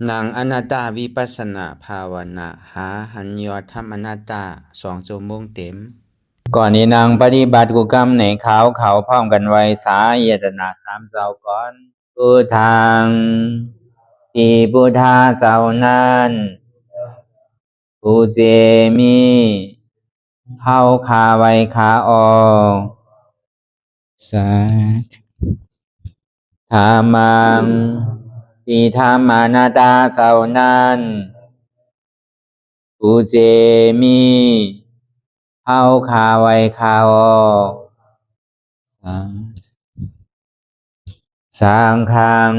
นางอนัตตาวิปัสสนาภาวนาหาหันยอดธรรมอนัตตา2 ชั่วโมงเต็มก่อนนี้นางปฏิบัติกุกรรมในเขาพร้อมกันไว้สาเยตนา3 เจ้าก่อนพุทธังที่พุทธาเจ้านั้นผู้เจมีเฮาคาไว้คาออกสาธุธรรมังที่ธรรมานาตาเจ้านั้นผู้เจมีเฮาคาไว้คาออกสังฆัง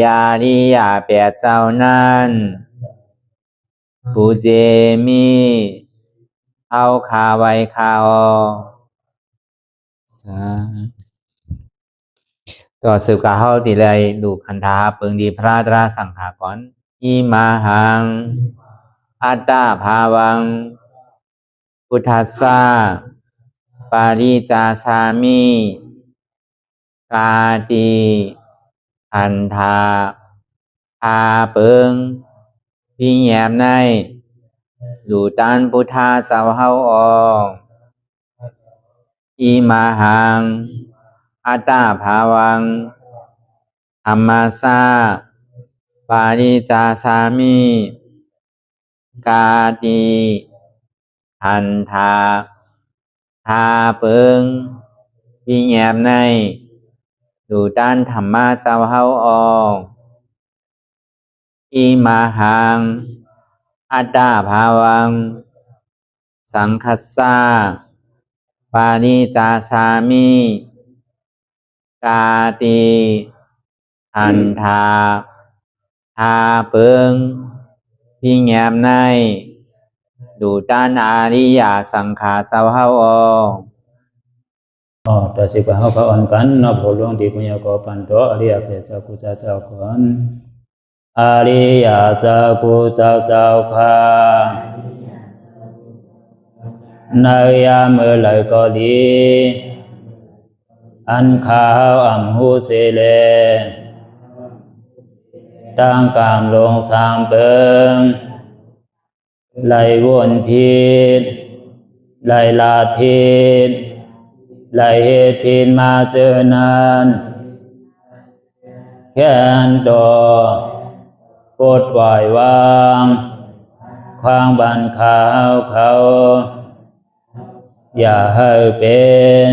ยาริยาแปดเจ้านั้นผู้เจมีเฮาคาไว้คาออกต่อสืบกาเฮาติเลยดูคันธาเปิงดีพระตราสังขากรอิมาหังอัตตาภาวังพุทธัสสะปาริจาสามิกาติอันธาพาเปิงพี่แยมในดูตันพุทธาสาวเฮาออกอิมาหังอัตตาภาวังธรรมัสสะปาริจาสามิกาติอันธาพาเปิงพี่แยมในดูตันธรรมะสาวเฮาออกอิมาหังอัตตาภาวังสังคัสสะปาริจาสามิกาติอันธาพาเปิงพี่แยมในดูตันอาริยสังขาสาวเฮาออกต่อสิกว่าเฮาก็อ่อนกันเนาะผู้หลวงที่ปุญญาก็ปันโตอริยเจ้ากุเจ้าก่อนอริยเจ้ากุเจ้าค่ะในยามเมื่อไหร่ก็ดีอันข้าวอ่ำหูเสเลตั้งกามลงสามเปิงไหลวนพิษไหลลาพิษไหลเหตุพินมาเจอนานแค่นดอปดปล่อยวางความบันขาวเขาอย่าให้เป็น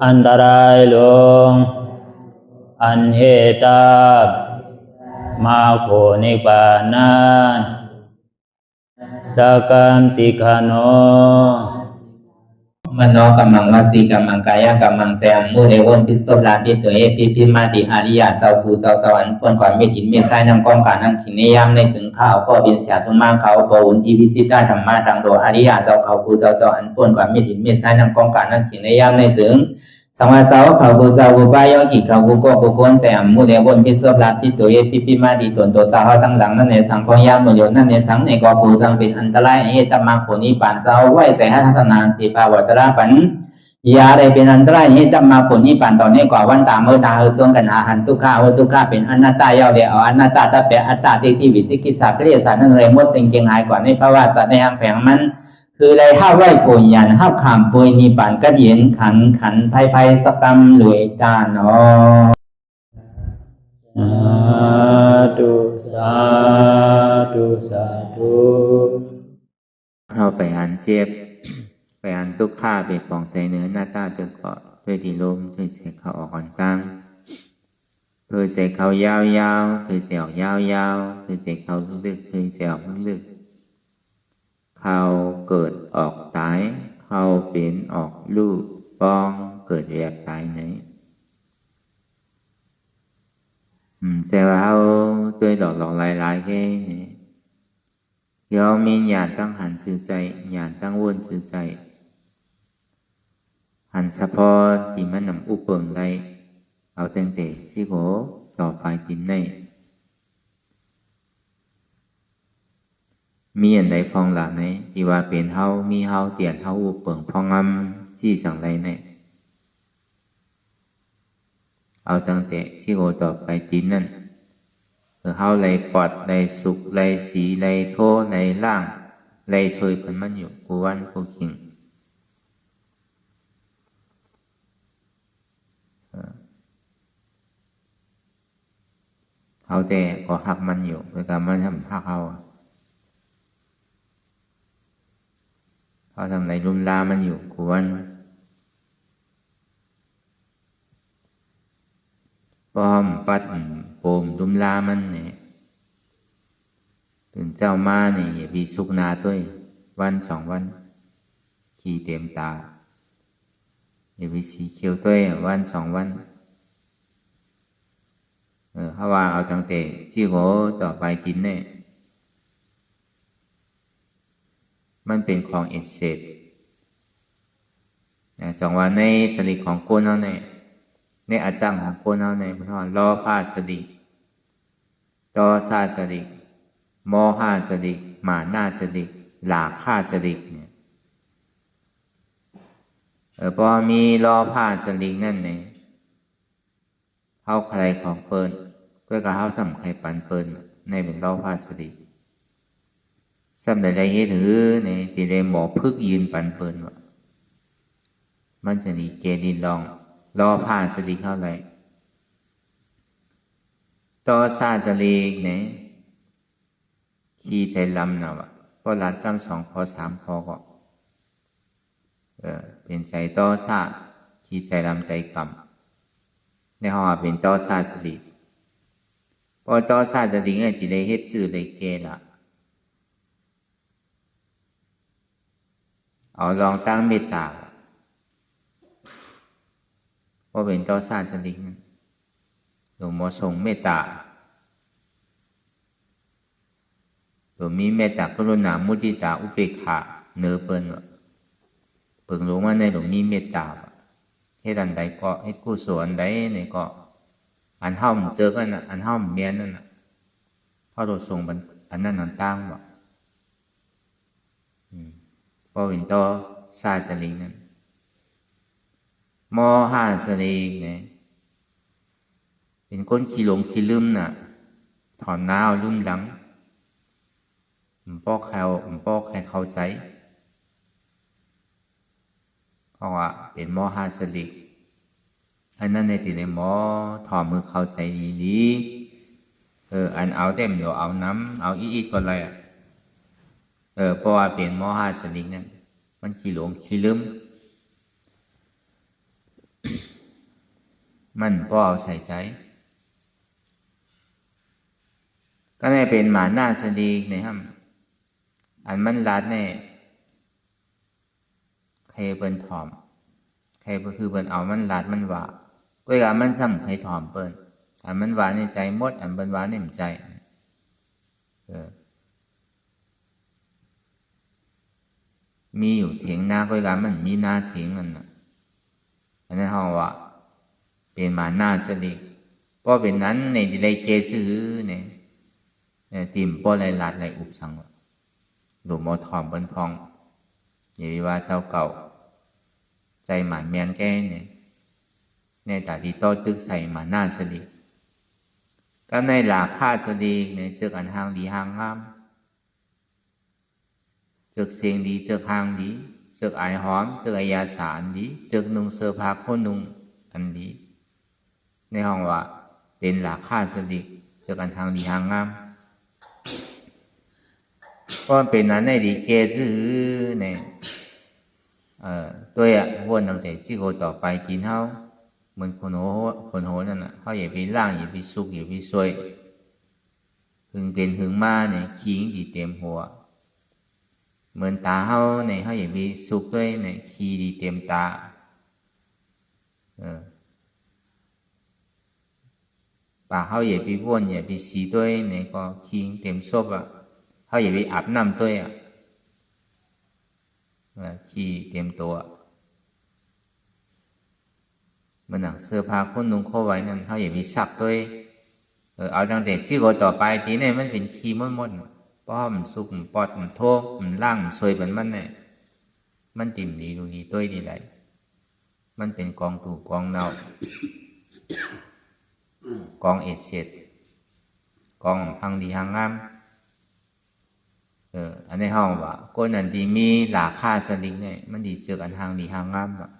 อันตรายลงอันเหตุตามาโผนิปานันสกันติคโนมโนกัมมังวสีกัมมังกายกัมมังแสมมุเรวนพิศลาปิตัวเอปิพิมาติอาริยาเจ้าภูเจ้าสวรรค์พ้นความไม่ถินไม่ใช่นำกองการนั้นขินในยามในจึงข้าวก็บินเสียสมมาเขาปวุนทีวิสิตาธรรมะตังโดอาริยาเจ้าเขาภูเจ้าสวรรค์พ้นความไม่ถินไม่ใช่นำกองการนั้นขินในยามในจึงสังวาเจ้าเขาภูเจ้าภูบายอกิเขาภูก็ภูโกนแสมมุเรวนพิศลาปิตัวเอปิพิมาติตนตัวสาวตั้งหลังนั่นในสังพยามโยนั่นในสังในก็ภูสังเป็นอันตรายเหตุมรรคผลนิพพานเจ้าไหวใส่ให้ทัศนานสีภาวตระปันยาได้เป็นอันตรายให้จำมาผลนิพพานตอนนี้กว่าวันตามเมื่อตาเฮจงกันอาหันทุกข้าทุกข้าเป็นอนัตตาเยาเดียวอนัตตาตาเปอัตตาที่วิจิกิสาเกลียสานั่นเลยมดสิ่งเก่งหายกว่าในภาวะสัตว์ในอังแผงมันคือเลยห้าไหวผลยันห้าขามปุยนิพพานก็เย็นขันภัยสกรรมหลวยตาเนาะสาธุเราไปหันเจ็บไปอันทุกข้าเป็นปองใส่เนื้อหน้าตาเตือเกาะด้วยที่ลมด้วยเสียเขาออกอ่อนกลางด้วยเสียเขายาวด้วยเสียออกยาวด้วยเสียเขาลึกด้วยเสียออกลึกเขาเกิดออกตายเขาเป็นออกลูกปองเกิดแยกตายไหนแต่ว่าเขาตัวหลอกหลายแค่นี้เขามีญาณตั้งหันสื่อใจญาณตั้งวนสื่อใจหันเฉพาะที่มันนำอุปเปิงไรเอาตั้งแต่สิโกต่อไปติมในมีอันใดฟองหลาไหนที่ว่าเป็นเฮามีเฮาเตียนเฮาอุปเปิงพองงำชี้สังไรในเอาตั้งแต่สิโกต่อไปติมนั่น เฮาเลยปอดเลยสุขเลยสีเลยโทเลยล่างเลยซวยเพิ่นมันอยู่กูวันกูคิงเฮาแต่ก็หักมันอยู่เวลามันทำหักเฮาทำไรรุมลามันอยู่กูวันป้อมปัดโปมรุมลามันเนี่ยตื่นเจ้ามาเนี่ยอย่าไปสุกนาด้วยวัน2 วันขี่เต็มตาอย่าไปสีเขียวด้วยวัน2 วันเพราะว่าเอาตั้งแต่จี้โหต่อไปกินเนี่ยมันเป็นของเอเซต2 วันในสลิของโกนเอาเนี่ยในอาจารย์ของโกนเอาเนี่ยเพราะว่าล้อผ้าสลิต่อซาสลิมอห้าสลิหมาหน้าสลิหลาฆ่าสลิเนี่ยพอมีล้อผ้าสลินั่นเนี่ยเฮาใครของเปิ้นก็กับเฮาสำใครปันเปิ้นในเป็นล้อผ้าสลิสำใดๆเฮ็ดหือเนี่ยที่ได้หมอพึกยืนปันเปิ้นว่ามันจะดีเกดีลองล้อผ้าสลิเข้าไรต่อซาสลิเนี่ยขี่ใจลำนะวะก็รัดกำ2 ข้อ 3 ข้อก็เป็นใจต่อซาขี่ใจลำใจกำในห้องเป็นต่อซาสลิพอต่อซาสลิเนี่ยที่ได้เฮ็ดชื่อได้เกละเอาลองตั้งเมตตาพอเป็นต่อซาสลิหลวงพ่อทรงเมตตาตัวมีเมตตากรุณามุทิตาอุเบกขาเนื้อเปิ้นเปิงรู้ว่าในหลวงมีเมตตาเฮ็ดอันใดก็เฮ็ดกุศลอันใดเนี่ยก็อันเฮามันเจอกันน่ะอันเฮามันเมียนนั่นน่ะพอเราส่งอันนั้นอันตั้งบ่พอเป็นต่อซาสลิงนั่นมอห้าสลิงเนี่ยเป็นคนขี้หลงขี้ลืมน่ะถอนหน้าเอาลืมหลังป้อใครเข้าใจเพราะว่าเป็นหมอห้าสลิกอันนั้นในติในหมอถอมือเข้าใจดีอันเอาเต็มเดี๋ยวเอาน้ำเอาอีดก็เลยเพราะว่าเป็นหมอห้าสลิกนั่นมันขี้หลงขี้ลืมมันป้อเอาใส่ใจก็ได้เป็นหมาหน้าสลิกนะครับอันมันรัดเนี่ยใครเป็นถอมใครก็คือเป็นเอามันรัดมันว่าเวลามันซ้ำใครถอมเปิ้นอันมันว่าในใจหมดอันเป็นว่าในใจมีอยู่เถียงหน้าเวลามันมีหน้าเถียงนั่นน่ะอันนั้นเขาว่าเป็นหมาหน้าสลิกเพราะเป็นนั้นในที่ใดเกซื้อเนี่ยติ่มป้อไรรัดไรอุบสังหลวงหมอถอมบนพองอย่าว่าเจ้าเก่าใจหมันเมียนแก่เนี่ยในตาที่โตตึกใส่หมาหน้าสลิก็ในหลาค่าสลิเนี่ยเจอกันห่างดีห่างงามเจอเสียงดีเจอห่างดีเจอไอหอมเจอไอยาสารดีเจอนุ่งเสื้อผ้าโคนุ่งอันดีในห้องว่าเป็นหลาค่าสลิเจอกันห่างดีห่างงามก็เป็นนั้นในดีเกจื้อเนี่ยตัววนตั้งแต่ที่โกต่อไปกินเฮาเหมือนคนโหนั่นน่ะเฮาอย่าไปล่างอย่าไปสุกอย่าไปซวยหึงเป็นหึงมาเนี่ยขี้ดีเต็มหัวเหมือนตาเฮาเนี่ยเฮาอย่าไปสุกด้วยเนี่ยขี้ดีเต็มตาปากเฮาอย่าไปวนอย่าไปสีด้วยเนี่ยก็ขี้เต็มซบเขาอย่าไปอาบน้ำด้วยขี้เต็มตัวมันหนังเสื้อผ้าคนนุ่งเข้าไว้นั่นเขาอย่าไปซักด้วยเอาตั้งแต่ซี่โกต่อไปทีนี้มันเป็นขี้มดป้อมสุกปอดโทกล่างซวยเหมือนมันเนี่ยมันติ่มดีดูดีตัวดีไรมันเป็นกองถูกกองเน่ากองเอเซตก องพังดีหางงามอันนี้เฮาว่าคนนั้นที่มีราคาสลิงเนี่ยมันดีเจอกันหางดีหางงามว่า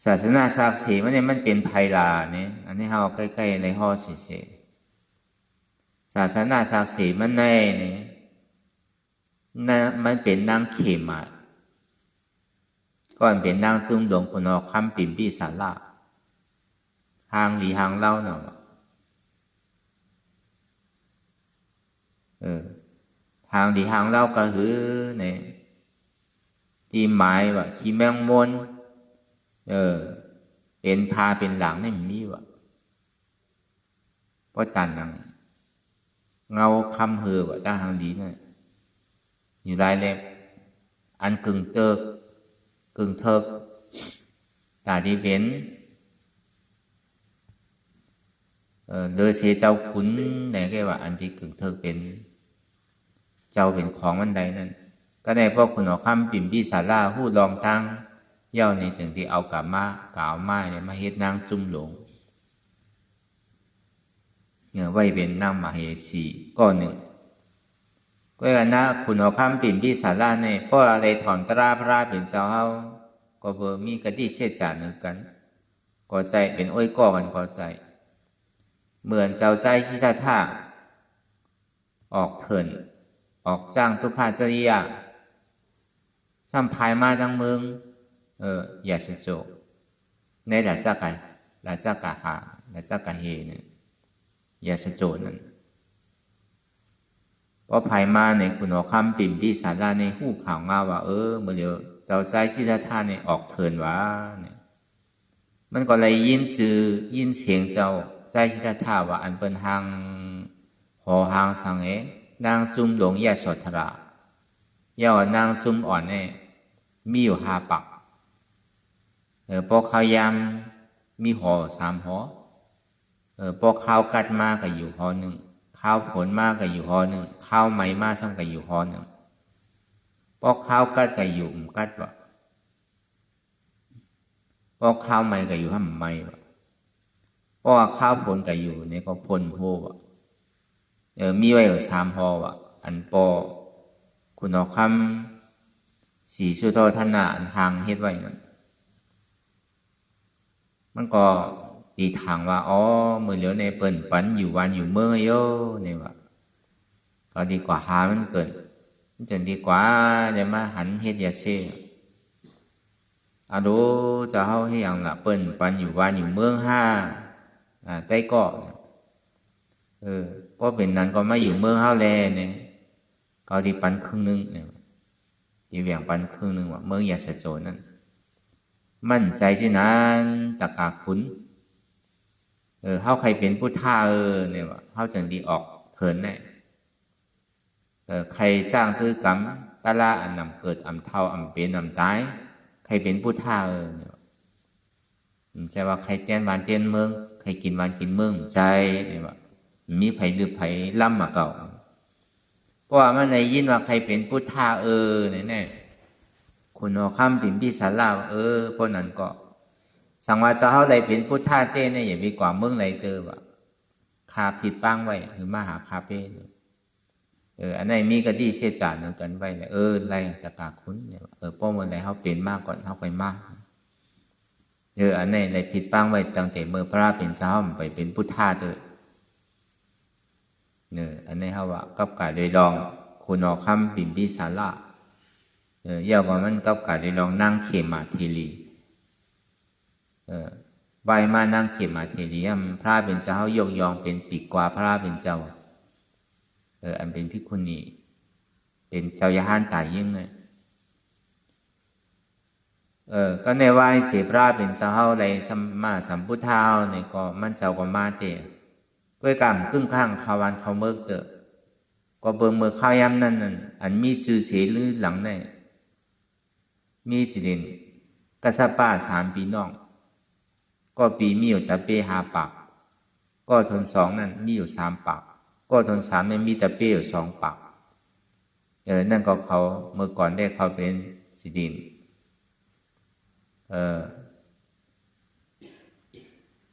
ศาสนาศักดิ์ศรีมันเป็นไพลาเนี่ยอันนี้เฮาใกล้ๆในห่อสิศาสนาศักดิ์ศรีมันในเนี่ยมันเป็นนางเขมาก่อนเป็นนางซุ่มหลวงคุณออกคำปิ่มปี้สาระหางหลีหางเล่าเนาะหางหลีหางเล่าก็คือเนี่ยที่หมายว่าขี้แมงมนเป็นพาเป็นหลังนี่มีวะเพราะตันนังเงาคำเหือว่าตาหางดีเนี่ยอยู่ได้เลยอันกึ่งเทิกตาดีเป็นเลยเสียเจ้าขุนในแค่ว่าอันที่กึ่งเทิกเป็นเจ้าเป็นของวันใดนั่นก็ในพวกคุณออกคำปิ่มปี้สาราหู้ลองตั้งเย่าในจึงที่เอากลับมากล่าวมาเนี่ยมาเฮ็ดนางจุ่มหลงไว้เป็นนางมเหสีก็หนึ่งก็อย่างนั้นคุณออกคำปิ่มปี้สาราเนี่ยเพราะอะไรถอนตราพระเป็นเจ้าเฮาก็เบอร์มีกระดิ่งเสียจานหนึ่งกันก่อใจเป็นอ้อยก่อกันก่อใจเหมือนเจ้าใจชิตาท่าออกเถินออกจ้างทุกขาจริยาซ้ำภายมาดังเมืองอย่าเสโจในหลักจักกะหาหลักจักกะเฮเนี่ยอย่าเสโจนั่นเพราะภายมาในคุณออกคำปิ่มปี้สาราในหู้ข่าวง่าว่าเมื่อเดียวเจ้าใจชิตาท่าเนี่ยออกเถินวะเนี่ยมันก็เลยยินเสียงเจ้าใจชิตาท่าว่าอันเป็นทางหอหางสังนางจุ่มหลงแย่สดทระย่านางจุ่มอ่อนเนี่ยมีอยู่5 ปักพอข้าวยำมีหอ3 หอพอข้าวกัดมากก็อยู่หอหนึ่งข้าวผลมากก็อยู่หอหนึ่งข้าวไหมมากซ้ำก็อยู่หอหนึ่งพอข้าวกัดก็อยู่กัดวะพอข้าวไหมก็อยู่ห้ามไหมวะเพราะว่าข้าวผลก็อยู่ในก็ผลโพวะมีไว้อยู่3 หอวะอันปอคุณออกคำสีสุโธธนาอันทางเฮ็ดไว้นั่นมันก็ตีทางว่าเมื่อเหลียวในเปิ่นปันอยู่วันอยู่เมืองโยเนี่ยว่าก็ดีกว่าหามันเกินมันจะดีกว่าจะมาหันเฮ็ดยาเซ่ดูจะเฮาให้อย่างละเปิ่นปันอยู่วันอยู่เมืองใต้เกาะเพราะเป็นนั้นก็มาอยู่เมืองเฮาแลเนี่ยก็ดีปันครึ่งนึงเนี่ยดีแหว่งปันครึ่งนึงว่าเมืองยาสะโจนั่นมั่นใจที่นั้นตะกาขุนเฮาใครเป็นผู้ท่าเนี่ยว่าเฮาจังดีออกเถินแน่ใครจ้างตื้อกำตะละอันนำเกิดอำเท่าอำเป็นอำตายใครเป็นผู้ท่าเนี่ยใจว่าใครเต้นวันเต้นเมืองใครกินวันกินเมืองใจเนี่ยว่ามีไผหรือไผล่ำมาเก่าเพราะว่ามันในยินว่าใครเป็นผู้ท่าเนี่ยคุณออกคำปิ่มปี้สาราเพราะนั้นก็สังวาจะเฮาได้เป็นพุทธาเต้เนี่ยอย่าไปกว่าเมืองไรเตอว่าคาผิดป้างไว้หรือมาหาคาเป้อันไหนมีก็ดีเสียจานกันไว้เลยไรตะกาคุ้นเนี่ยป้อมันไรเฮาเป็นมากก่อนเฮาไปมากอันไหนไรผิดป้างไว้ตั้งแต่เมื่อพระเป็นเจ้าไปเป็นพุทธาเตอันนี้เฮาว่ากับกาเลยลองคุณออกคำปิ่มปี้สาระเย่าว่ามันกับกาเลยลองนั่งเขมาเทลีใบมานั่งเขมาเทลีพระเป็นเจ้ายกยองเป็นปีกกว่าพระเป็นเจ้าอันเป็นภิกขุณีเป็นเจ้ายาหันตายยิ่งเลยก็ในวายเสียพระเป็นเจ้าเฮาในสัมพุทธาเนี่ยก็มันเจ้าก็มาเตะด้วยกรรมครึ่งข้างขวันเขาเมิกเตะก็เบิ่งเมื่อข้าวยำนั่นอันมีชื่อเสียหรือหลังเนี่ยมีสิเด่นกัสปะ3 ปีน้องก็ปีมีอยู่แต่เป้5 ปักก็ทน2นั่นมีอยู่3 ปักก็ทน3นั่นมีแต่เป้อยู่2 ปักนั่นก็เขาเมื่อก่อนได้เขาเป็นสิดิน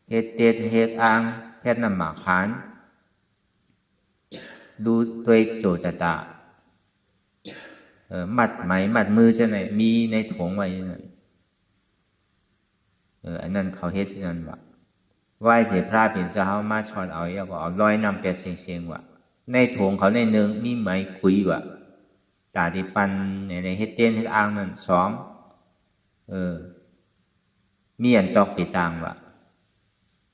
เฮ็ดเตดเฮ็ดอ่าง แพทย์นำหมาคานดูตัวโจจะตามัดไหมมัดมือจะไหนมีในถุงไว้นั่นอันนั้นเขาเฮ็ดที่นั่นวะไหว้เสียพระเป็นเจ้ามาชอนเอาแล้วก็เอาร้อยนำเป็ดเสียงๆวะในถุงเขาในหนึ่งมีไหมคุยวะตาที่ปันในเฮ็ดเต้นเฮ็ดอ่างนั่นซ้อมมีอันตอกปีตังวะ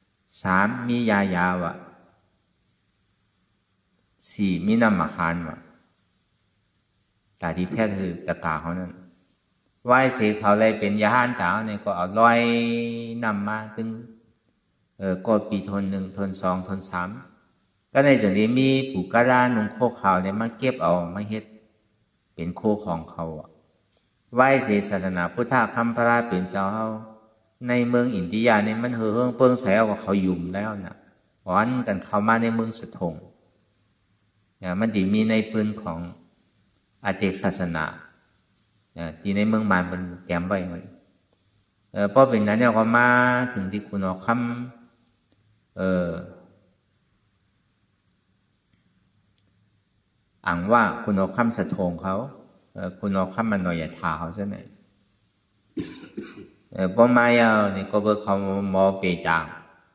3มียาวะ4มีน้ำมะขามวะตาที่แพทย์คือตะกาเขานั่นไหว้เสียเขาเลยเป็นยาหันตาเนี่ยก็เอาร้อยนำมาตึงก็ปีทน1ทน2ทน3ก็ในส่วนนี้มีผู้กล้านุ่งโคขาวเนี่ยมาเก็บเอามาเฮ็ดเป็นโคของเขาไหว้เสียศาสนาพุทธคัมภราเป็นเจ้าเฮาในเมืองอินเดียเนี่ยมันเฮืองเปิ้งใส่เอากับเขายุ่มแล้วนะวันกันเข้ามาในเมืองสะทงมันดีมีในปืนของอาเจกศาสนาที่ในเมืองมานเป็นแกมไว้เพราะเป็นนั้นเนี่ยก็มาถึงที่คุณออกคำอ่างว่าคุณออกคำสะทงเขาคุณออกคำมันหน่อยถาเขาซะหน่อยพอมาเอาเนี่ยก็เบอร์เขาหมอเปต่าง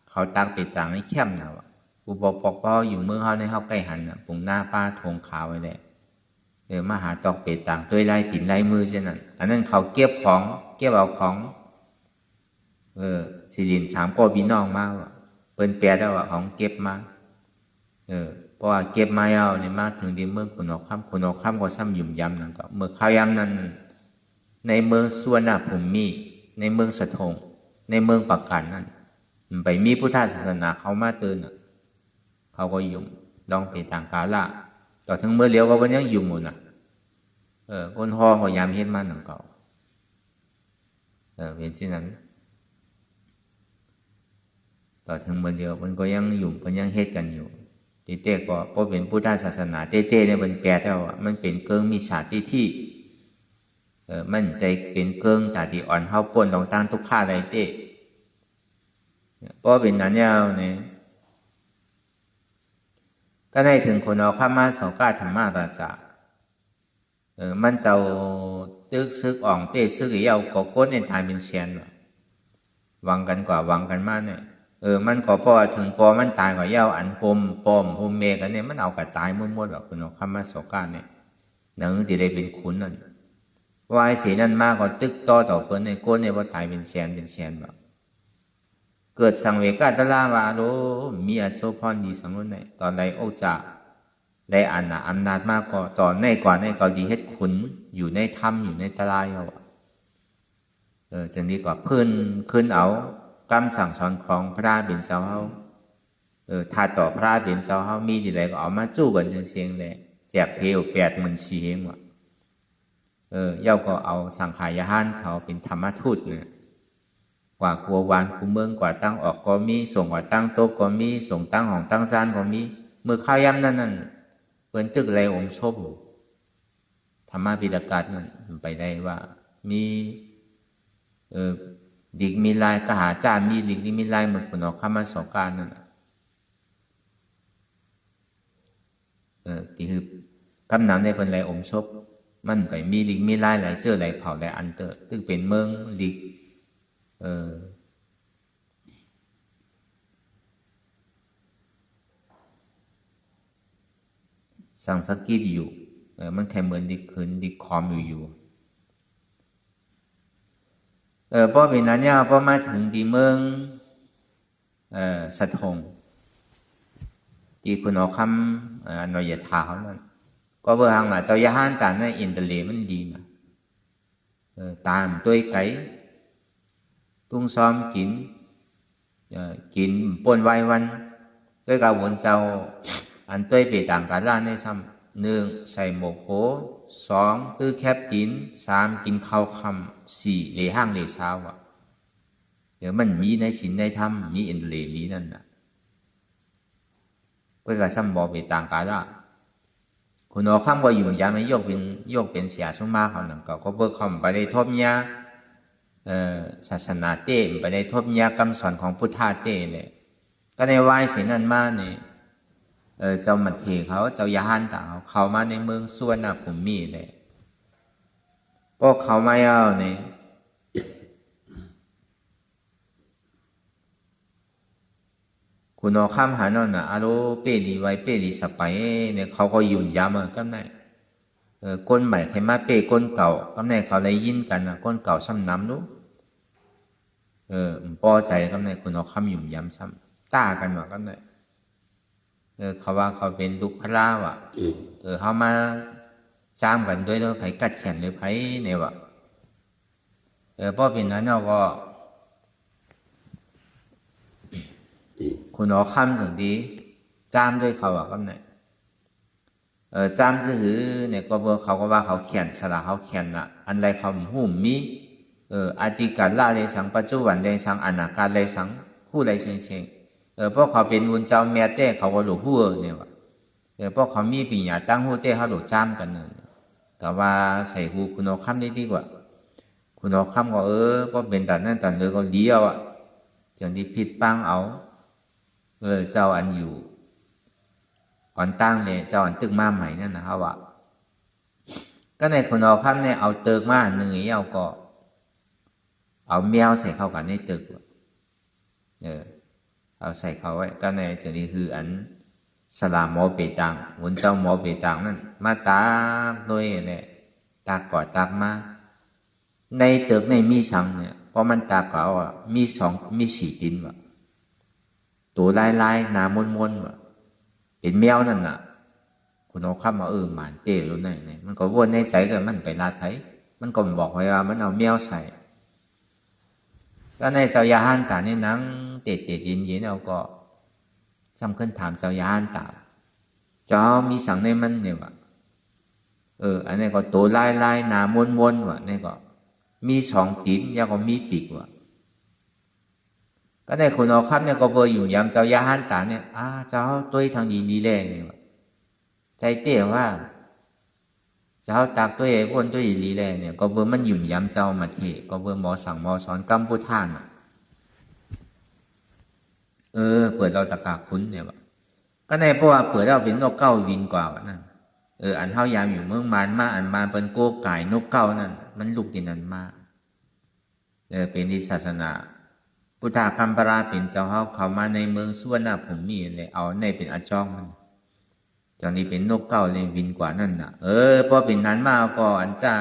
เขาตั้งเปต่างให้เข้มนะวะกูบอกพออยู่เมืองเขาในเขาใกล้หันนะปุ่งหน้าป้าทงขาวไว้เลยมาหาตอกเปต่างด้วยลายติ่นลายมือเช่นนั้นอันนั้นเขาเก็บเอาของสิริน3ก็พี่น้องมาเปิ้นแปลได้ว่าของเก็บมาเพราะว่าเก็บมาเอาเนี่ยมาถึงที่เมืองคุณออกคำก็ซ้ำยุ่มยำนั่นก็เมื่อข้าวยำนั้นในเมืองสุวรรณภูมิในเมืองสะทงในเมืองปากการนั่นไปมีพุทธศาสนาเขามาเตือนเขาก็ยุ่มลองไปต่างกาละต่อถึงเมื่อเลี้ยวก็วันยังยุ่มหมดคนห้องก็ยามเฮ็ดมาหนังเก่าเป็นเช่นนั้นต่อถึงเมื่อเลี้ยวมันก็ยังยุ่มมันยังเฮ็ดกันอยู่เต้ก็เพราะเป็นพุทธศาสนาเต้เนี่ยมันแปลแล้วมันเป็นเกิงมีศาสตร์ที่มันใจเป็นเกิงตาที่อ่อนเฮาป่นลองตั้งทุกข้าอะไรเต้เพราะเป็นนั้นเนี่ยก็ได้ถึงคนเอาข้ามาสก้าธรรมะราชามันเจ้าตึกซึกอ่องเต้ซึกเยาก็ก้นในทางเป็นเชียนวังกันกว่าวังกันมาเนี่ยมันก็พอถึงพอมันตายกว่าเย้าอันโฮมปอมโฮมเมกันเนี่ยมันเอากระตายมุ่งแบบคุณเอาคำมาสก้าเนี่ยหนังที่ได้เป็นขุนนั่นวายสีนั่นมากก็ตึกต่อเปิ้นในก้นในว่าตายเป็นแสนแบบเกิดสังเวกาตะลาวาโลมีอาโชพรดีสังรุ่นไหนตอนไรโอจ่าได้อำนาจมากก็ตอนในกว่าในเกาดีเฮ็ดขุนอยู่ในถ้ำอยู่ในตะลายเอาจังดีกว่าขึ้นเอากำสั่งสอนของพระเป็นเจ้าเฮาถ้าต่อพระเป็นเจ้าเฮามีดีไรก็เอามาจู้กันเสียงเลยแจกเพล84,000เฮงว่ะเย้าก็เอาสังขายหานเขาเป็นธรรมทูตเนี่ยกว่ากัววานคูเมืองกว่าตั้งออกก็มีส่งกว่าตั้งโต๊ะก็มีส่งตั้งห้องตั้งจานก็มีเมื่อข้าวย่ำนั่นเปิ้นตึกไรองค์ชบธรรมะปิฎกาศนั่นไปได้ว่ามีดิกมีลายกหาจามีดิกมีลายเหมือนคนออกข้ามาสองการนั่นที่คือกำนำในเป็นไรองค์ชบมันไปมีดิกมีลายหลายเจอหลายเผ่าหลายอันเตอร์ตึกเป็นเมืองดิกสังสกิดอยู่มันแค่เหมือนดิคืนดิคอมอยู่พอเป็นนั้นเนี่ยพอมาถึงที่เมืองสะทงที่คุณเอาคำนอยถาเขานั่นก็เบอร์หางว่าเจ้ายาห้านตามในอินเตอร์เลมันดีนะตามตัวไก่ตุ้งซ้อมกินป่นไว้วันด้วยกับวนเจ้าอันตัวไปต่างกันล่าในซ้ำ1ใส่หมกโข2ตื้อแคบกิน3กินข้าวคำ4เลยห้างเลยเช้าเดี๋ยวมันมีในศีลในธรรมมีอินเลนี้นั่นน่ะเพื่อซ้ำบอกไปต่างกันล่ะคุณเอาคำว่าอยู่ยามไม่ยกเป็นเสียสมมาเขาหนังก็เบิกคำไปได้ทบยาศาสนาเต้ไปได้ทบยาคำสอนของพุทธาเต้เลยก็ ก็ในวายเสนันมาเนี่ยเจ้ามัดเทเขาเจ้ายาฮันต่างเขามาในเมืองส่วนน่ะผมมีเลยพวกเขาไม่เอาเนี่ยคุณเอาข้ามหานั่นน่ะอาโลเปรีไว้เปรีสไปเนี่ยเขาก็ยุ่งยามก็ได้ก้นใหม่ใครมาเป้ก้นเก่าก็ได้เขาเลยยินกันนะก้นเก่าซ้ำน้ำนู้พอใจก็ได้คุณเอาคำยุ่งยามซ้ำต้ากันมาก็ได้เขาว่าเขาเป็นลูกพระล่าว่ะเขามาจ้ามกันด้วยแล้วไผกัดแขนหรือไผเนี่ยว่ะพอเป็นนั้นเราก็คุณเอาคำถึงดีจ้ามด้วยเขาอ่ะก็ได้จ้ามจะถือเนี่ยก็บอกเขาก็ว่าเขาเขียนสละเขาเขียนน่ะอันไรเขาหูมีอดีตการละเลยสังปัจจุบันเลยสังอนาคตเลยสังผู้ไรเชิงพวกเขาเป็นวุนเจ้าแม่เต้เขาก็หลุดหัวเนี่ยว่ะพวกเขามีปีญาตั้งหัวเต้เขาหลุดจ้ามกันเนี่ยแต่ว่าใส่หูคุณเอาคำได้ดีกว่าคุณเอาคำก็ก็เป็นแต่นั่นแต่เลยก็เลี้ยวอ่ะจังที่ผิดปังเอาเจ้าอันอยู่อ่อนตั้งเลยเจ้าอันตึกมาใหม่นั่นนะครับว่าก็ในคนเอาคำเนี่ยเอาเติกมาหนึ่งเอาก็เอาแมวใส่เข้ากันในตึกเอาใส่เข้าไว้ก็ในจุดนี้คืออันสลามหมอเปตังวนเจ้าหมอเปตังนั่นมาตากด้วยเนี่ยตากก่อตากมาในตึกในมีสังเนี่ยเพราะมันตากเอาอ่ะมีสี่ดินว่ะตัวลายหนามนว่ะเป็นแมวนั่นน่ะคุณเอาคำมาหมานเต๋รู้ไหนเนี่ยมันก็วนในใจกันมันไปลาดไผมันก็บอกไว้ว่ามันเอาแมวใส่ก็ในเจ้ายาฮันตาในนังเตะเย็นเอาก็สำคัญถามเจ้ายาฮันตาเจ้ามีสังในมันเนี่ยว่ะอันนี้ก็ตัวลายหนามนว่ะนี่ก็มีสองตีนยังก็มีปีกว่ะก็ในคนเอาคำเนี่ยก็เบอร์อยู่ยามเจ้ายาฮันตาเนี่ยเจ้าตัวทางดีแรงเนี่ยใจเตี้ยว่าเจ้าตักตัวพ้นตัวดีแรงเนี่ยก็เบอร์มันอยู่ยามเจ้ามาเทก็เบอร์หมอสั่งหมอสอนกัมพูท่านเปิดเราตะกาคุ้นเนี่ยว่ะก็ในเพราะว่าเปิดเราเป็นนกเก้าวินกว่านั่นอันเท่ายามอยู่เมืองมานมาอันมาเป็นโก้ไก่นกเก้านั่นมันลูกดินนั้นมาเป็นที่ศาสนาพุทธคัมภราเป็นเจ้าเขามาในเมืองส่วนน่ะผมมีเลยเอาในเป็นอาจองมันตอนนี้เป็นนกเก้าเลยวินกว่านั่นน่ะพอเป็นนั้นมาก็อันจ้า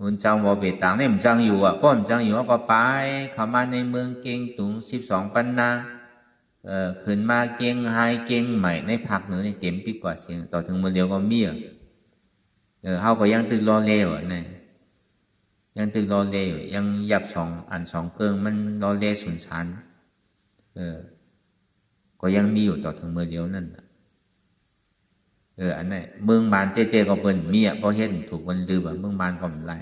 มันเจ้าหมอเบตังเนี่ยมันจังอยู่อ่ะพ่อมันจังอยู่ก็ไปเขามาในเมืองเก่งตุง12 ปันนาขึ้นมาเก่งไฮเก่งใหม่ในภาคเหนือในเต็มปีกว่าเสียงต่อถึงเมื่อเดียวก็มีเขาก็ยังตึกรอเลวเนี่ยยังตึกรอเลวยังหยับ2 เกิงมันรอเลสุนชันก็ยังมีอยู่ต่อถึงเมื่อเดียวนั่นอันนั้นเมืองบานเต้ก็เปิ้นมีเพราะเห็นถูกมันลือว่าเมืองบานก็มันไร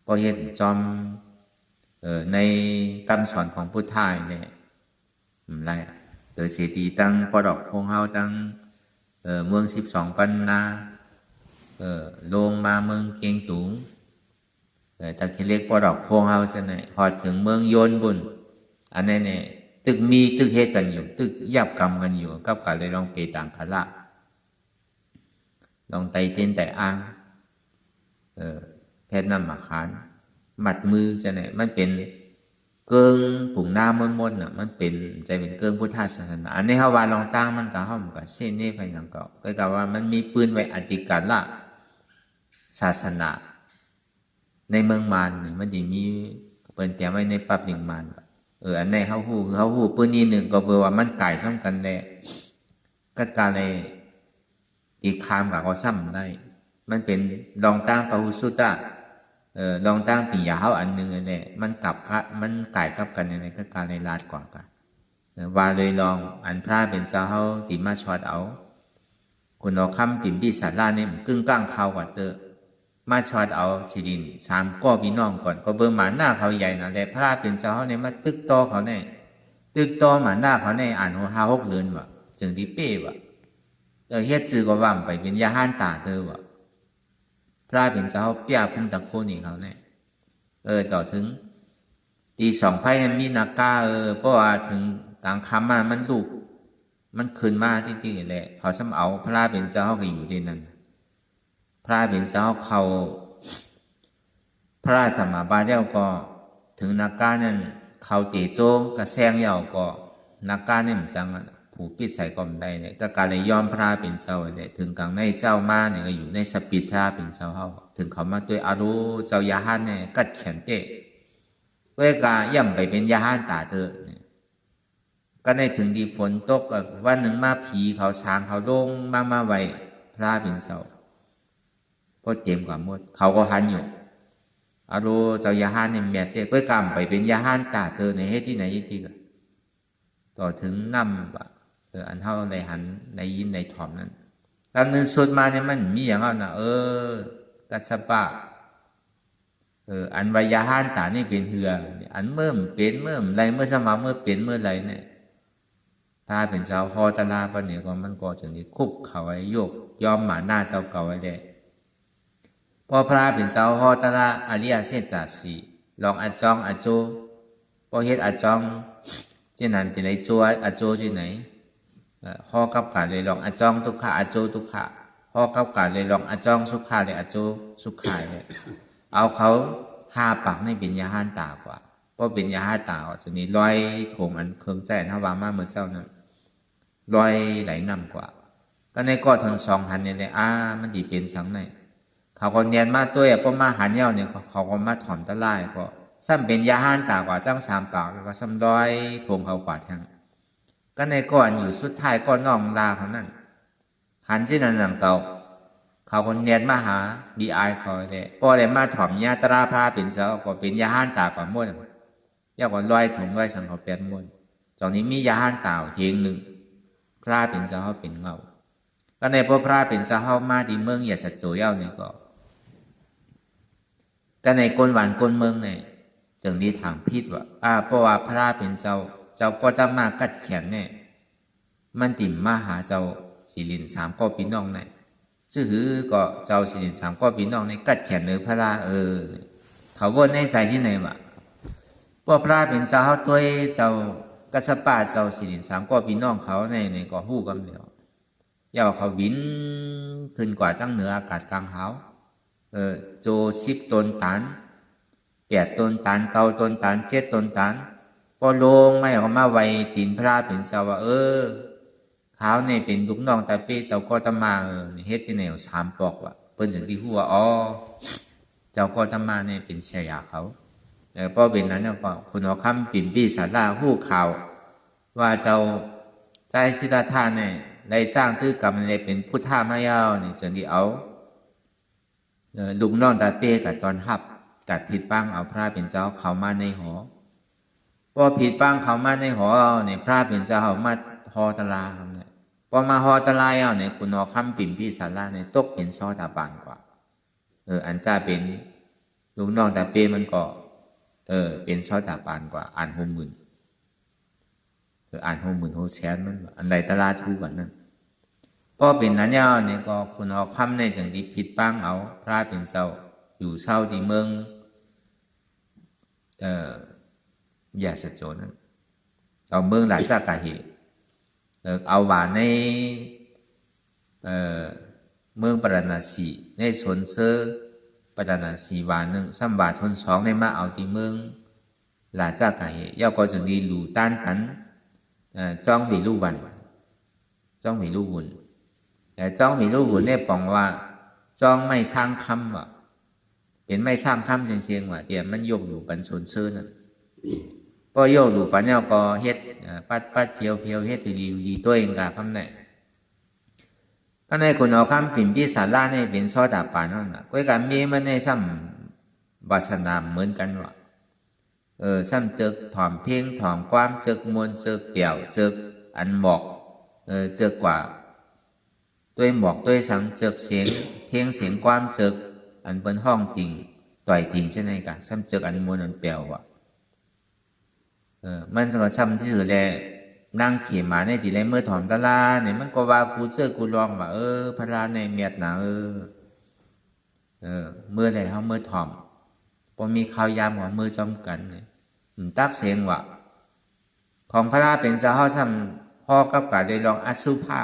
เพราะเห็นจอมในคำสอนของพุทธายเนี่ยมันไรโดยเสตีตั้งปอดอกพงเฮาตั้งเมือง12 ปันนาลงมาเมืองเกียงตุงตะเคียนเล็กปอดอกพงเฮาใช่ไหมพอถึงเมืองโยนบุญอันนี้เนี่ยตึกมีตึกเฮ็ดกันอยู่ตึกยับกรรมกันอยู่กับการเลยลองเปต่างคละลองไตเต้นแต่อ้างแพทย์นำมาขานหมัดมือจะไหนมันเป็นเกิงผงหน้ามนน่ะมันเป็นใจเป็นเกิงพุทธศาสนาอันนี้เขาว่าลองตั้งมันก็ห้อมกับเส้นนี้ไปอย่างเก่าก็กล่าวว่ามันมีปืนไว้อธิการละศาสนาในเมืองมารนี่มันจะมีเปิดเตรียมไว้ในปับหนึ่งมารอันนี้เขาหูปืนนี้หนึ่งก็เบอร์ว่ามันไก่ซ้ำกันเลยก็การเลยอีกคำกับเขาซ้ำได้มันเป็นลองตั้งปะหุสุตะลองตั้งปียาเขาอันหนึ่งเนี่ยมันกลับมันไก่กลับกันในก็การเลยลาดกว่ากันว่าเลยลองอันพระเป็นเจ้าเขาติมาชอดเอาคุณเอาคำปิ่นปีศาจล่าเนี่ยกึ่งกลางเขากว่าเตอมาชอดเอาสิดิน3 ก้อพี่น้องก่อนก็เบอร์หมาหน้าเขาใหญ่นะแต่พระเป็นเจ้าเขาเนี่ยมาตึกตอเขาเนี่ยตึกตอหมาหน้าเขาเนี่ยอ่านหัว5-6 เดือนว่ะจึงที่เป้ว่ะเฮ็ดจือก็ว่างไปเป็นยาห้านตาเตอว่ะพระเป็นเจ้าเปียพุ่มตะโคนี่เขาเนี่ยต่อถึง ตีสองไพ่มีนากาเพราะว่าถึงกลางคำมันลูกมันขึ้นมาที่แหละเขาซ้ำเอาพระเป็นเจ้าก็อยู่ที่นั่นพระเป็นเจ้าเขาพระสมมาบาเจ้าก็ถึงนากานั่นเขาเตโจกระแซงยาวก็นากาเนี่ยมันจังผูกปิดใส่ก็ไม่ได้เนี่ยก็การเลยยอมพระเป็นเจ้าเลยถึงกลางในเจ้ามาเนี่ยก็อยู่ในสปิดพระเป็นเจ้าเขาถึงเขามาด้วยอารุเจ้ายาฮันเนี่ยกัดแขนเตะเวกาย่ำไปเป็นยาฮันตาเธอเนี่ยก็ในถึงดีฝนตกวันหนึ่งมาผีเขาช้างเขาโล่งมาไว้พระเป็นเจ้าก็เตรียมกว่าหมดเขาก็หันอยู่อารุเจ้ายาฮันเนี่ยแม่เตะก็กำไปเป็นยาฮันตาเธอในเหตุที่ไหนที่ก็ต่อถึงนำอันเท่าในหันในยินในถ่อมนั้นตอนนั้นสุดมาเนี่ยมันมีอย่างนั้นนะกัสปะอันวิยาหันตานี่เป็นเหืออันเมื่อเป็นเมื่อไรเมื่อสมาเมื่อเป็นเมื่อไรเนี่ยถ้าเป็นเจ้าคอตลาปะเนี่ยก็มันก็จะนี่คุบเขาไว้โยกยอมหมาหน้าเจ้าเก่าไว้ได้พอพระเป็นเจ้าคอตลาอริยเสจาสีลองอาจองอาโจพอเฮ็ดอาจองเช่นนั้นที่ไหนจัวอาโจที่ไหนข้อกับการเลยลองอาจองทุกขะอาโจทุกขะข้อกับการเลยลองอาจองสุขะเลยอาโจสุขะเลยเอาเขา5 ปากในเป็นยาหันตากว่าเพราะเป็นยาหันตาจะนี่ลอยถงอันเคืองใจถ้าวามาเหมือนเจ้านั้นลอยไหลนำกว่าก็ในก็ทั้ง2 หันเนี่ยมันดีเป็นสังในเขาก็เนียนมาตัวเพราะมาหันเย้าเนี่ยเขาก็มาถอนตะไลก็ซ้ำเป็นยาหันตากว่าตั้ง3 ปากก็ซ้ำลอยถงเขากว่าทั้งก็ในก้อนอยู่สุดท้ายก็น้องลาเขานั่นหันที่นั่นหลังเตาเขาคนเนียนมาหาบีไอเขาเลยพอเลยมาถ่อมยาตราพาเป็นเจ้าก็เป็นยาหันตากว่าม้วนยากกว่าลอยถุงลอยสังเขาเป็นม้วนตอนนี้มียาหันตาเฮงหนึ่งพระเป็นเจ้าเขาเป็นเงาก็ในพอพระเป็นเจ้าเขามาที่เมืองอย่าสัจโจเย้าเนี่ยก็ในก้นหวานก้นเมืองเนี่ยจึงนี้ทางพิษว่าเพราะว่าพระเป็นเจ้าก็ต้องมากัดแขนเนี่ยมันติ่มมาหาเจ้าศิลิน3 ก็พี่น้องเนี่ยชื่อก็เจ้าศิลิน3 ก็พี่น้องในกัดแขนเนื้อพระเขาว่าในใจที่ไหนวะพวกพระเป็นเจ้าตัวเจ้ากัสปะเจ้าศิลิน3 ก็พี่น้องเขาในก็หู้กันเดียวย่าเขาวินขึ้นกว่าตั้งเหนืออากาศกลางหาวโจ10 ตนตัน8 ตนตัน9 ตนตัน7 ตนตันพอลงไม่ออกมาไวตีนพระเป็นเจ้าว่าเขาเนี่ยเป็นลูกน้องตาเป้เจ้าก็ตมาเฮ็ดที่แนว3 ปอกว่ะเปิ้นถึงที่หัวเจ้าก็ตมาเนี่ยเป็นเชียเขาเพราะเป็นนั้นก็คุณเอาคำปิ่นปี้สาราหู้ข่าวว่าเจ้าใจสิทธัตถะเนี่ยได้สร้างตื้อกรรมเลยเป็นพุทธามายาวนี่จึงที่เอาลูกน้องตาเป้กับตอนหับกัดผิดปังเอาพระเป็นเจ้าเขามาในหอพอผิดปังเขามาในหอเนี่ยพระเป็นเจ้าเขามาหอตลาเนี่ยพอมาหอตลาเนี่ยคุณเอาคำปิ่นปี้สาราเนี่ยตกเป็นซอตาบานกว่าอันจ้าเป็นลูกน้องตาเป้มันก็เป็นซอตาบานกว่าอ่าน60,000อ่าน60,000 60,000มันอันไรตลาทูกันนั่นก็เป็นนั้นเนี่ยก็คุณเอาคำในจังที่ผิดปังเอาพระเป็นเจ้าอยู่เศร้าที่เมืองอย่าสะโจนั้นเอาเมืองหลายจากกะเหตุเอาว่าในเมืองปรณสีในสวนเซอร์ปรณสีวาหนึ่ง3 บาททน2ในมาเอาที่เมืองหลายจากกะเหตุย่อก็จะดีหลู่ต้านกันจ้องมีลูกวันจ้องมีลูกวุ่นแต่จ้องมีลูกวุ่นเนี่ยปองว่าจ้องไม่สร้างคำว่ะเป็นไม่สร้างคำเชียงๆว่ะเดี๋ยวมันโยกอยู่ปันสวนเซอร์นั่นก็โยกอยู่ปันเนี่ยก็เฮ็ดปัดเพียวเฮ็ดดีตัวเองกับคำไหนก็ในคนเอาคำปิ่นพี่สาราเนี่ยเป็นซอดาปานนั่นน่ะก็การมีมันในซ้ำวาสนาเหมือนกันว่ะซ้ำเจกถ่อมเพ่งถ่อมความเจกมวลเจกเปี่ยวเจกอันหมอกเจกกว่าด้วยหมอกด้วยสังเจกเสียงเพ่งเสียงความเจกอันเป็นห้องติ่งต่อยติ่งใช่ไหมกันซ้ำเจกอันมวลอันเปี่ยวว่ะมันสำหรับซ้ำที่ถือแลนั่งเขียมาในที่ไรเมื่อถ่อมตะลาเนี่ยมันก็ว่ากูเจอกูลองว่าพระราในเมียดนะเมื่อไรเขาเมื่อถ่อมพอมีข้าวยามของมือจอมกันเนี่ย ตักเสียงว่าของพระเป็นเจ้าเขาซ้ำพ่อกับกาโดยลองอสุภา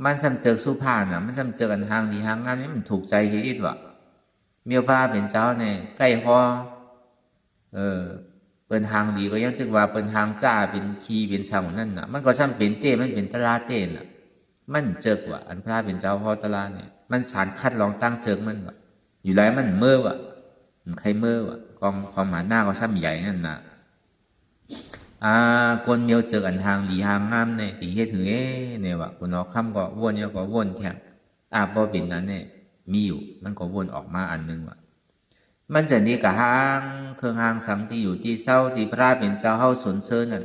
มันซ้ำเจอสุภาน่ะมันซ้ำเจอกันทางดีทางงามนี่มันถูกใจเฮ็ดว่าเมียวพระเป็นเจ้าเนี่ยใกล้พ่อเปิ้นทางดีก็ยังตึกว่าเปิ้นทางจ้าเป็นคีเป็นช่างนั่นน่ะมันก็ซ้ำเป็นเต้มันเป็นตลาเต้น่ะมันเจอกว่าอันพระเป็นเจ้าพ่อตลาเนี่ยมันสารคัดลองตั้งเจิกมันว่าอยู่ไรมันเมื่อว่ะใครเมื่อว่ะกองความหมายหน้าก็ซ้ำใหญ่นั่นน่ะคนเมียวเจอกันทางดีทางงามเนี่ยที่เฮ็ดถึงเนี่ยว่าคนเอาคำก็วนเนี่ยก็วนแทงบ่เป็นนั้นเนี่ยมีอยู่มันก็วนออกมาอันนึงว่ามันจะนี่กับหางเครื่องหางสังที่อยู่ที่เศร้าที่พระเป็นเจ้าเฮาสนเซินนั่น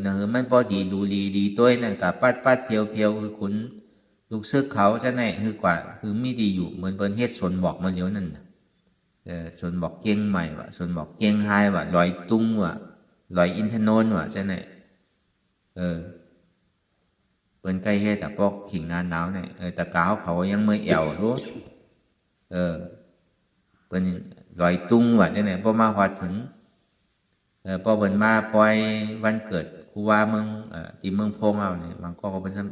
นะคือมันพอดีดูดีตัวนั่นกับปัดเพียวคือขุนลูกซึกเขาจะไหนคือกว่าคือมีดีอยู่เหมือนเปิ้นเฮ็ดสนบอกมาเดี๋ยวนั่นสนบอกเก่งใหม่ว่ะสนบอกเก่งไฮว่ะลอยตุ้งว่ะลอยอินทนนท์ว่ะจะไหนเปิ้นใกล้เฮ็ดแต่พวกขิงหน้าหนาวเนี่ยตะกาวเขายังไม่แอวรู้เปิ้นลอยตุ้งว่ะจะไหนพอมาฮอดถึงพอเปิ้นมาปล่อยวันเกิดครูว่าเมืองที่เมืองพงเอาเนี่ยบางก็เพิ่น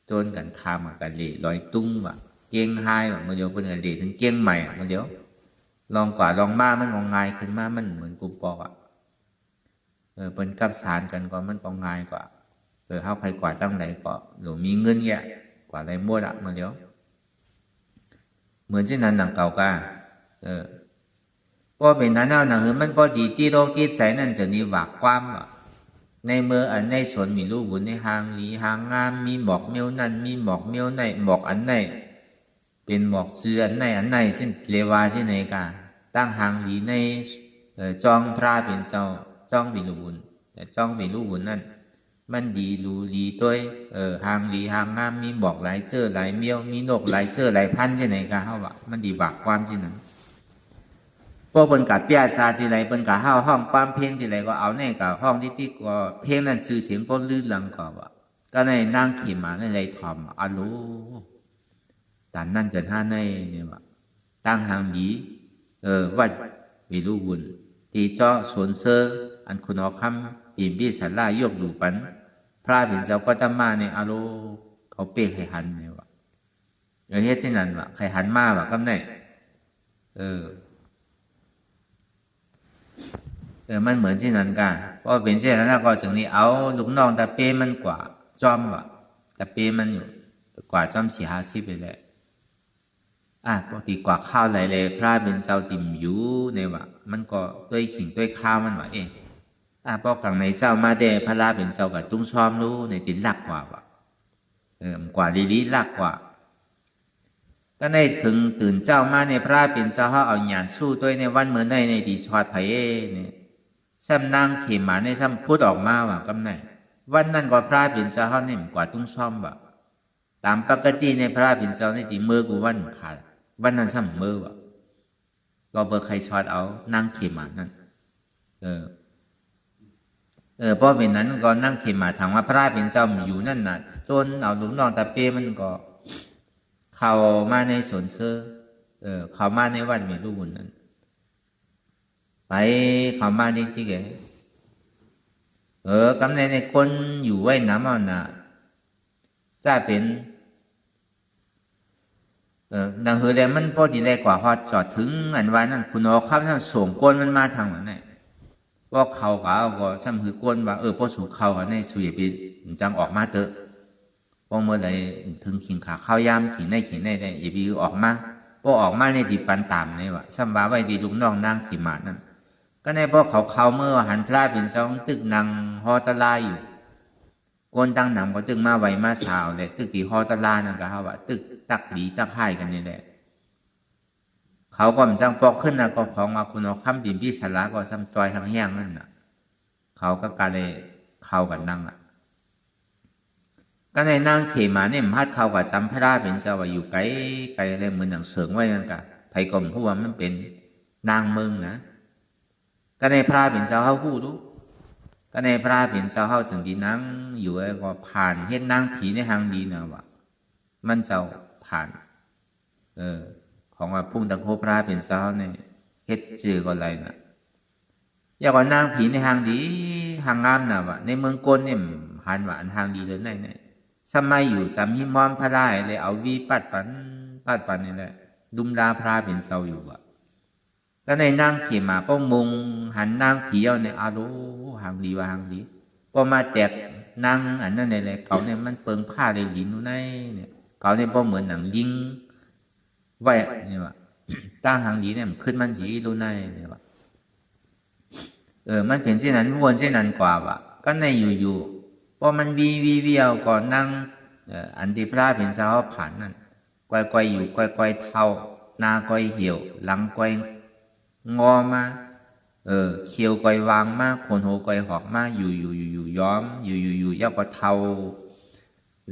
โจนกันคามกันเลยลอยตุ้งว่ะเก่งไฮว่ะมื้อเดียวเพิ่นก็เลยถึงเก่งใหม่มื้อเดียวลองกว่าลองมามันก็ง่ายขึ้นมามันเหมือนกุมปอกอ่ะเปิ้นกับสารกันก็มันก็ง่ายกว่าเฮาไผกว่าตั้งไหนก็หรือมีเงินแยะกว่าได้หมดอ่ะมื้อเดียวเหมือนเช่นนั้นหนังเก่ากะพอเป็นนั้นเอาหนังมันพอดีที่โลกที่ใสนั่นจะนี่หวากความอ่ะในเมื่ออันในสวนมีลูกบุญในหางหลีหางงามมีหมอกเมียวนั่นมีหมอกเมียวไหนหมอกอันไหนเป็นหมอกเสืออันไหนซึ่งเลวาที่ไหนกะตั้งหางหลีในจองพระเป็นเจ้าจ้องเป็นลูกบุญแต่จ้องเป็นลูกบุญนั่นมันดีรู้ดีตัวหางหลีหางงามมีหมอกหลายเจอหลายเมียวมีนกหลายเจอหลายพันที่ไหนกะเฮาว่ามันดีหวากความที่นั้นพวกเปิ้นกับเปียชาที่ไรเปิ้นกับห้องความเพลงที่ไรก็เอาในกับห้องที่ก็เพลงนั้นชื่อเสียงก็ลื่นลังก็ว่าก็ในนั่งขี่มาในไรทอมอะโลแต่นั่นเกิดท่าในเนี่ยว่าตั้งหางดีวัดวิรุบุญที่เจาะสวนเซอร์อันคุณเอาคำปีบีสันล่ายกดูปันพระเป็นเจ้าก็จะมาในอโลเขาเปกให้หันเนี่ยว่าเฮ็ดเช่นนั้นว่าใครหันมาว่ากำไหนมันเหมือนเช่นนั้นกันเพราะเป็นเช่นนั้นก็ถึงนี้เอาลูกน้องแต่เป้มันกว่าจอมว่ะแต่เป้มันอยู่กว่าจอม4-50ไปแล้วปกติกว่าข้าวไหลเลยพระเป็นเจ้าติ่มอยู่เนี่ยว่ะมันก็ด้วยขิงด้วยข้าวมันว่ะพอกลางในเจ้ามาได้พระเป็นเจ้ากับตุ้งซ้อมรู้ในติดลักกว่าว่ะกว่าลีลักกว่าก็ในถึงตื่นเจ้ามาในพระเป็นเจ้าเขาเอาหยาดสู้ด้วยในวันเมื่อในดีชอดไผ่เนี่ยซ้ำนางเขมาในซ้ำพูดออกมาว่ากำไหนวันนั้นก็พระเป็นเจ้าเขาเนี่ยกว่าตุ้งซ้อมว่ะตามปกติในพระเป็นเจ้าในตีมือกูวันขาดวันนั้นซ้ำมือว่ะก็เบอร์ใครชอดเอานางเขมานั่นเพราะเป็นนั้นก็นั่งเขมาทางว่าพระเป็นเจ้าอยู่นั่นน่ะจนเอาลูกน้องตาเป้มันก็เข้ามาในสวนเสื้อเข้ามาในวัดมีลูกบุญนั้นไปเข้ามาที่แกกำในคนอยู่ไว้น้ำเอาน่ะจะเป็นดังเฮแล้วมันพอดีเลยกว่าฮอดจอดถึงอันวันนั้นคุณเอาข้ามท่านส่งก้นมันมาทางนั้นว่าเขาก็ซ้ำคือก้นว่าพอสู่เขาในสุยปีจังออกมาเตอะพอเมื่อไรถึงขิงขาข้าวยามขิงได้อย่าไปออกมาพอออกมาในดีปันตามนี่ว่ะซ้ำว่าไว้ดีลุงน้องนางขี่มานั่นก็ในพอเขาเมื่อหันพลาดเป็นสองตึกนางฮอตลาอยู่ก้นตั้งหนำก็ตึกมาไว้มาสาวเลยตึกที่ฮอตลานั่นก็เขาว่าตึกตักดีตักไข่กันนี่แหละเขาก็มันจังปอกขึ้นนะก็ของมาคุณเอาคำบินพี่สาระก็ซ้ำจอยทางแห้งนั่นน่ะเขาก็การเลยเข้ากันนั่งก็ในนั่งเขมาเนี่ยพัดเข้ากับจำพระราเป็นเจ้าว่าอยู่ไกลอะไรเหมือนหนังเสริงไว้นั่นกะไผ่กลมผู้ว่ามันเป็นนางเมืองนะก็ในพระเป็นเจ้าเขาพูดรู้ก็ในพระเป็นเจ้าเขาถึงที่นั่งอยู่ก็ผ่านเฮ็ดนั่งผีในทางดีนะว่ามันเจ้าผ่านของว่าพุ่งตะโคพระเป็นเจ้าเนี่ยเฮ็ดจือก็อะไรนะ อยากว่านางผีในหางดีหางงามนะวะในเมืองกลเนี่ยหันว่าอันหางดีเลยเนี่ยสมัยอยู่จำหิมอมพระได้เลยเอาวีปัดปันนี่แหละดุมดาพระเป็นเจ้าอยู่อะก็ในนางเขียมาก็มุงหันนางผีเอาในอารูหางดีว่าหางดีก็มาแตกนางอันนั้นในเลยเขาเนี่ยมันเปิงผ้าเลยดินนู่นเนี่ยเขาเนี่ยพอเหมือนหนังยิงไว้เนี่ยวะตั้งหางดีเนี่ยขึ้นมันสีรู้ในเนี่ยวะมันเป็นเช่นนั้นวนเช่นนั้นกว่าวะก็ในอยู่พอมันวีเอาก่อนนั่งอันที่พระเป็นเจ้าผ่านนั่นก้อยอยู่ก้อยเท่าหน้าก้อยเหี่ยวหลังก้อยงอมาเขียวก้อยวางมาคนโหก้อยหอกมาอยู่ย้อมอยู่ย่าก็เท่า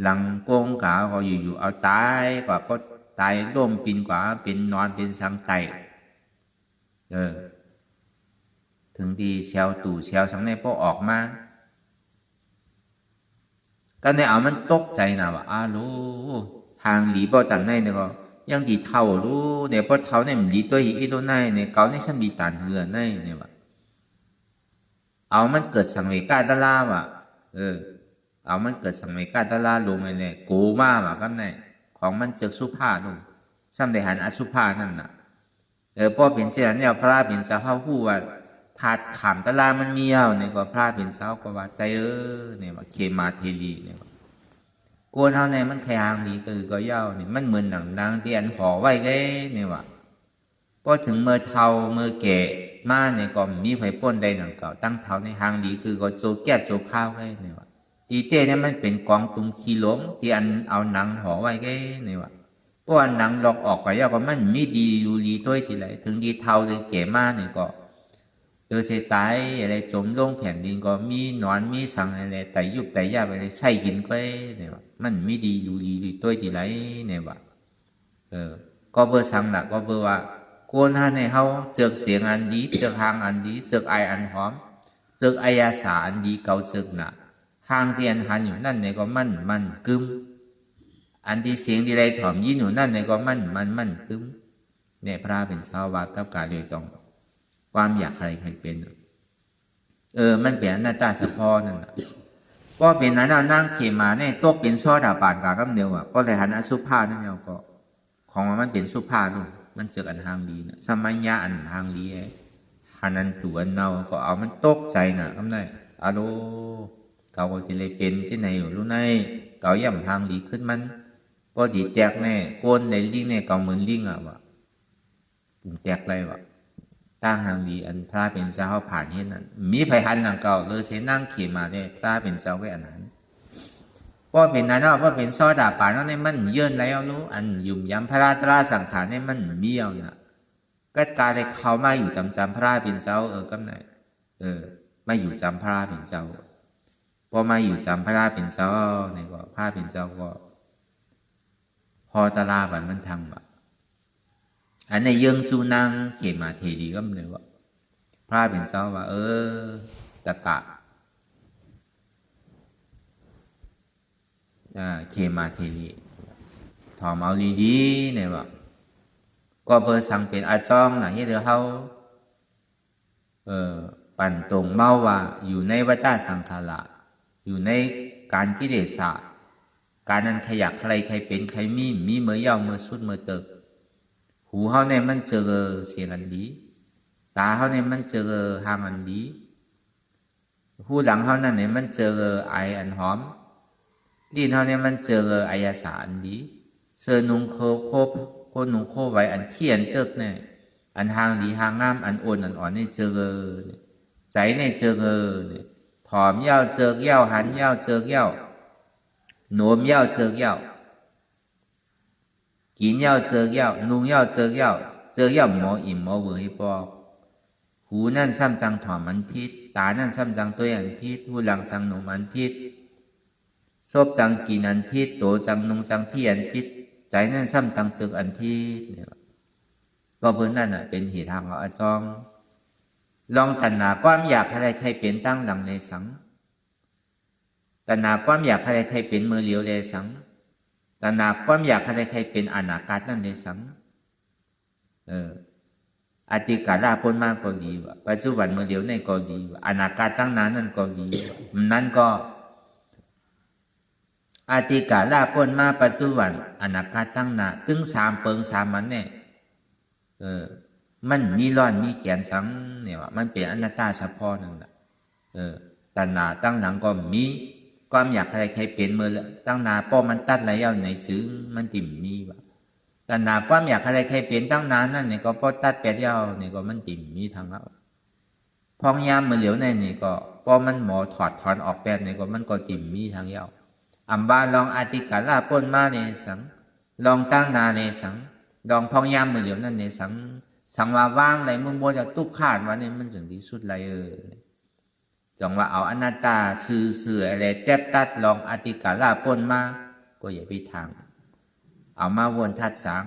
หลังโกงขาก็อยู่เอาตายกว่าก็ตายร่มปินกว่าเป็นนอนเป็นสังไตถึงดีเชลตู่เชลสังในพอออกมาก็ในเอามันตกใจนะว่ารู้ทางหลีบ่ตันในเนี่ยก็ยังดีเท่ารู้เนี่ยพอเท่าเนี่ยมันดีตัวอีตัวในเนี่ยเก่าเนี่ยฉันดีตันเหือในเนี่ยว่าเอามันเกิดสังเวกาตลาว่ะเอามันเกิดสังเวกาตลาลงไปเลยโกมาว่ะก็ในของมันเจอสุภาพลงซ้ำได้หันอสุภานั่นน่ะพอเป็นเจ้าเนี่ยพระเป็นเจ้าเข้าหู้ว่าถาดขามตลามันมีเอาเนี่ยก็พระเป็นเจ้าก็ว่าใจเนี่ยว่าเคมาเทลีเนี่ยกวนเท่าเนี่ยมันแข็งดีก็เย้าเนี่ยมันเหมือนหนังนางที่อันห่อไว้ไงเนี่ยว่าพอถึงเมื่อเท่าเมื่อแก่มาเนี่ยก็มีไผ่ป้นใดหนังเก่าตั้งเท่าในหางดีก็โจแก้โจข้าวไว้เนี่ยว่าตีเต้เนี่ยมันเป็นกองตุ้มขี้หลงที่อันเอาหนังห่อไว้ไงเนี่ยว่าเพราะว่าหนังหลอกออกไปเย้าก็มันไม่ดีอยู่ดีตัวทีไรถึงดีเท่าเลยแก่มาเนี่ยก็เสียตายอะไรจมลงแผ่นดินก็มีนอนมีสังอะไรไตยุบไตยาไปเลยใส่กินก็เนี่ยว่ามันไม่ดีอยู่ดีตัวทีไรเนี่ยว่าก็เบอร์สังหนักก็เบอร์ว่าโกนท่านในเขาเจอเสียงอันดีเจอหางอันดีเจอไออันหอมเจอไอยาสาอันดีเก่าเจอหนักทางที่อันหันอยู่นั่นเนี่ยก็มันกึมอันที่เสียงที่ไรถ่อมยินอยู่นั่นเนี่ยก็มันกึมเนี่ยพระเป็นชาววัดกับการโดยตรงความอยากใครเป็นมันเป็นหน้าตาเฉพาะนั่นแหละก็เป็นนั้นนั่งเขมาเนี่ยตกเป็นซอดาบานกากำเดียวอ่ะก็เลยหันอสุภานั่นเนี่ยก็ของมันเป็นสุภาลูกมันเจออันทางดีนะสมัยยาอันทางดีหันอันตัวเนาก็เอามันตกใจนะคำนั้นโลเขาก็จะเลยเป็นที่ไหนอยู่รู้ในเขาย่ำทางดีขึ้นมันก็ดีแตกแน่โกนในลิงเนี่ยเขาเหมือนลิงอ่ะวะแตกอะไรวะตั้งหางดีอันพระเป็นเจ้าผ่านเห็นนั้นมีไผหันหนังเก่าเลยเสนั่งเขียมาเนี่ยพระเป็นเจ้าก็อันนั้นก็เป็นนั้นว่าเป็นซอดาป่านั่นเนี่ยมันเยื่นแล้วนู้อันยุ่มย้ำพระราตราสังขารเนี่ยมันเมี่ยวนะก็กลายเลยเขามาอยู่จำพระเป็นเจ้าก็ไหนมาอยู่จำพระเป็นเจ้าพอมาอยู่จำพระเป็นเจ้าเนี่ยก็พระเป็นเจ้าก็พอตลาบันมันทำแบบอันในยังสูนางเขมาเทรีก็เลยว่าพระเป็นเจ้าว่าตะกะเขมาเทรีถอมเอาดีๆเนี่ยว่าก็เบอร์สั่งเป็นอาจ้องนะที่เดี๋ยวเขาปั่นตรงเมาว่าอยู่ในวัฏสังขารอยู่ในการกิเลสการนั้นขยักใครเป็นใครมีเมื่อยาวเมื่อสุดเมื่อเติบหูเขาเนี่ยมันเจอเสียงอันดีตาเขาเนี่ยมันเจอหางอันดีหูหลังเขานั่นเนี่ยมันเจอไออันหอมลิ้นเขาเนี่ยมันเจอไอยาสาอันดีเสื้อนุ่งโคบคนนุ่งโคไว้อันเทียนเติบเนี่ยอันหางดีหางงามอันโอนอันอ่อนเนี่ยเจอใจเนี่ยเจอถอมเย้าเจอเย้าหันเย้าเจอเย้าโน้มเย้าเจอเย้ากินเย้าเจอเย้านุ่งเย้าเจอเย้าหมออิ่มหมอเวอปอกหูนั่นซ้ำจังถอมมันพิษตานั่นซ้ำจังตัวอันพิษหูหลังจังหนุ่มอันพิษซบจังกินอันพิษโตจังนุ่งจังที่อันพิษใจนั่นซ้ำจังเจออันพิษก็เพื่อนนั่นเป็นเหตุทางเอาจองลองตัณหาความอยากอะไรใครเป็นตั้งหลังในสังตัณหาความอยากอะไรใครเป็นมือเหลียวในสังตัณหาความอยากอะไรใครเป็นอนาคตนั่นในสัง อดีตกาลพ้นมาก็ดีวะปัจจุบันเมื่อเดียวในก็ดีวะอนาคตตั้งนานนั่นก็ดีวะนั่นก็อดีตกาลพ้นมาปัจจุบันอนาคตตั้งนานถึง3 เปิง 3 มันเนี่ยมันมีร้อนมีแกนสังเนี่ยว่ามันเป็นอนัตตาเฉพาะนั่นแหละตัณหาตั้งหลังก็มีความอยากใครเป็นเมื่อตั้งนาป้อมันตัดแล้วในซึ้งมันติ่มมีว่าตัณหาความอยากใครเป็นตั้งนานนั่นเนี่ยก็ป้อตัดแปดยาวเนี่ยก็มันติ่มมีทางเอาพองยามเมื่อเหลียวในนี่ก็ป้อมันหมอถอดถอนออกแปดเนี่ยก็มันก็ติ่มมีทางยาวอัมบาลองอติกาลาป้นมาเนี่ยสังลองตั้งนาเนี่ยสังลองพองยามเมื่อเหลียวนั่นเนี่ยสังว่าว่างอะไรมึงบ่จะตุกขาดว่าเนี่ยมันถึงที่สุดเลยจังว่าเอาอนัตตาสื่ออะไรแทบตัดลองอติกาลาพ้นมาก็อย่าไปทางเอามาวนทัดสาง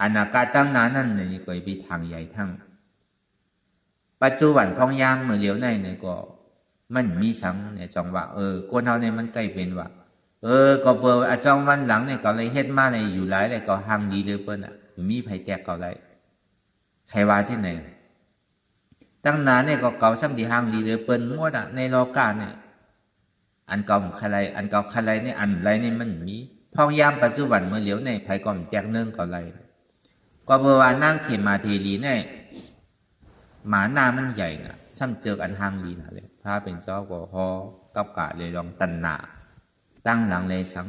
อนาคตตั้งนานนั่นนี่ก็อย่าไปทางใหญ่ทั้งปัจจุบันพองยามเมื่อเหลียวในเนี่ยก็มันมีสังเนี่ยจังว่าคนเฮาเนี่ยมันใกล้เป็นว่าก็เปิดอาจังวันหลังเนี่ยก็เลยเฮ็ดมาเลยอยู่หลายเลยก็หังดีเลยเปิ้นมีไผแตกก็เลยใครว่าที่ไหนตั้งนานเนี่ยก็เก่าซ้ำที่ห้างดีเลยเปิ้นหมดในโลกาเนี่ยอันเก่าอันเก่าใครเนี่ยอันไรเนี่ยมันมีพองยามปัจจุบันเมื่อเหลียวในไผก็แตกเนื่องก็ไรก็เบอร์ว่านั่งเขมาเทลีเนี่ยหมาหน้ามันใหญ่นะซ้ำเจออันห้างดีนะเลยพระเป็นเจ้าก็ฮอกับกะเลยลองตันหนาตั้งหลังเลยสัง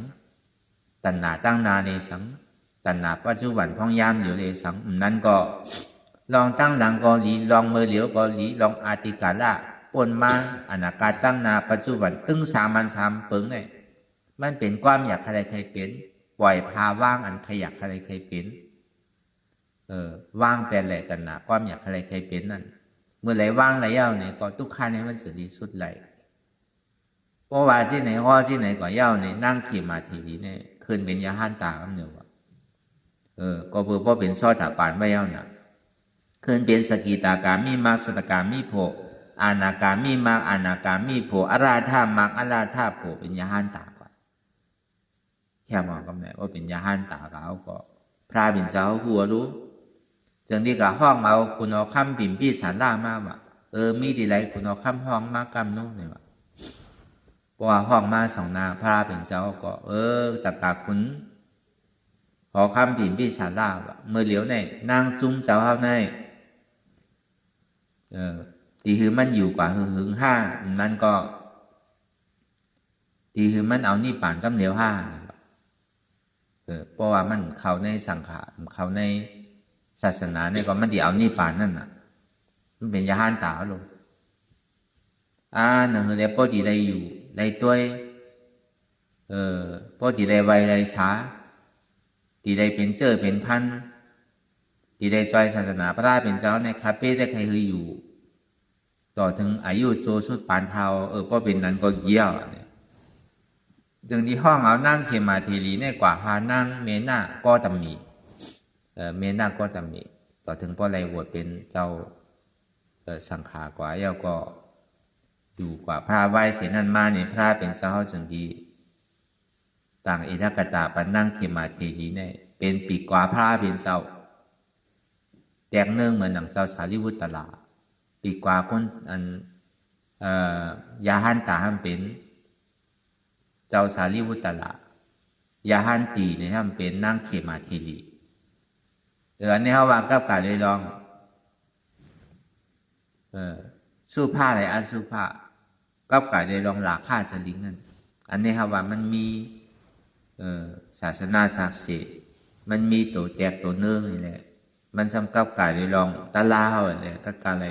ตันหนาตั้งนาเลยสังตันหนาปัจจุบันพองยามเหลียวเลยสังนั้นก็ลองตั้งหลังก็หลีลองมือเหลียวก็หลีลองอาติกาละปนมาอนาคตตั้งนาปัจจุบันตึง3 เปิงเนี่ยมันเป็นความอยากใครเป็นปล่อยพาว่างอันขยักใครเป็นว่างแต่แหละตัณหาความอยากใครเป็นนั่นเมื่อไหร่ว่างไหลเย้าเนี่ยก็ทุกขั้นเนี่ยมันสุดที่สุดเลยเพราะว่าที่ไหนข้อที่ไหนก็เย้าเนี่ยนั่งขี่มาทีนี้เนี่ยขึ้นเป็นยาหันตาอันเดียวก็เพื่อพ่อเป็นซ้อตาปานไม่เย้าน่ะขึ้นเป็นสกิตากามีมรรคสตกามีโภอานากามีมรรคอนาคามีโภอราธามรรคอราธาโภเป็นยาหันตาก่อนแค่มองก็แม่ว่าเป็นยาหันตาเขาก็พระเป็นเจ้าหัวรู้จังที่กับห้องเอาคุณเอาคำบิ่มพี่สารล่ามาว่ามีดีไรคุณเอาคำห้องมากำนู้นเนี่ยว่าเพราะว่าห้องมา2 นาพระเป็นเจ้าก็ตะกาคุณขอคำบิ่มพี่สารล่าว่าเมื่อเหลียวในนางจุ้มเจ้าเฮาในตีคือมันอยู่กว่าหึงห้านั่นก็ตีคือมันเอานี่ป่านกำเหลียวห้าเพราะว่ามันเข้าในสังขารเข้าในศาสนาเนี่ยก็มันที่เอานี่ป่านนั่นน่ะมันเป็นยาหันตาลงหนึ่งเลยพอดีได้อยู่ได้ตัวพอดีได้ไวได้สาตีได้เป็นเจอเป็นพันตีได้จอยศาสนาพระเป็นเจ้าในคาเฟ่ได้ใครคืออยู่ต่อถึงอายุโจสุดปานเทาพอเป็นนั้นก็เยี่ยวจึงที่ห้องเอานั่งเขมาเทลีเนี่ยกว่าหานั่งเมน่าก็ตำหนิเมน่าก็ตำหนิต่อถึงพอไรบวชเป็นเจ้าสังขากว่าเย้าก็อยู่กว่าพระไหวเสนันมาเนี่ยพระเป็นเจ้าจึงที่ต่างอิทักตาปันนั่งเขมาเทลีเนี่ยเป็นปีกว่าพระเป็นเจ้าแตกเนื่องเหมือนหนังเจ้าสารีวุตตลาปีกว่าคนอันยาหันตาห้ามเป็นเจ้าสารีวุตตลายาหันตีเนี่ยห้ามเป็นนั่งเขมาเทลีอันนี้เขาว่ากับการเลยลองสู้ผ้าอะไรอันสู้ผ้ากับการเลยลองหลากฆ่าสลิงนั่นอันนี้เขาว่ามันมีศาสนาศักดิ์สิทธิ์มันมีตัวแตกตัวเนื่องนี่แหละมันสำกับการเลยลองตะลาเขาเนี่ยกับการอะไร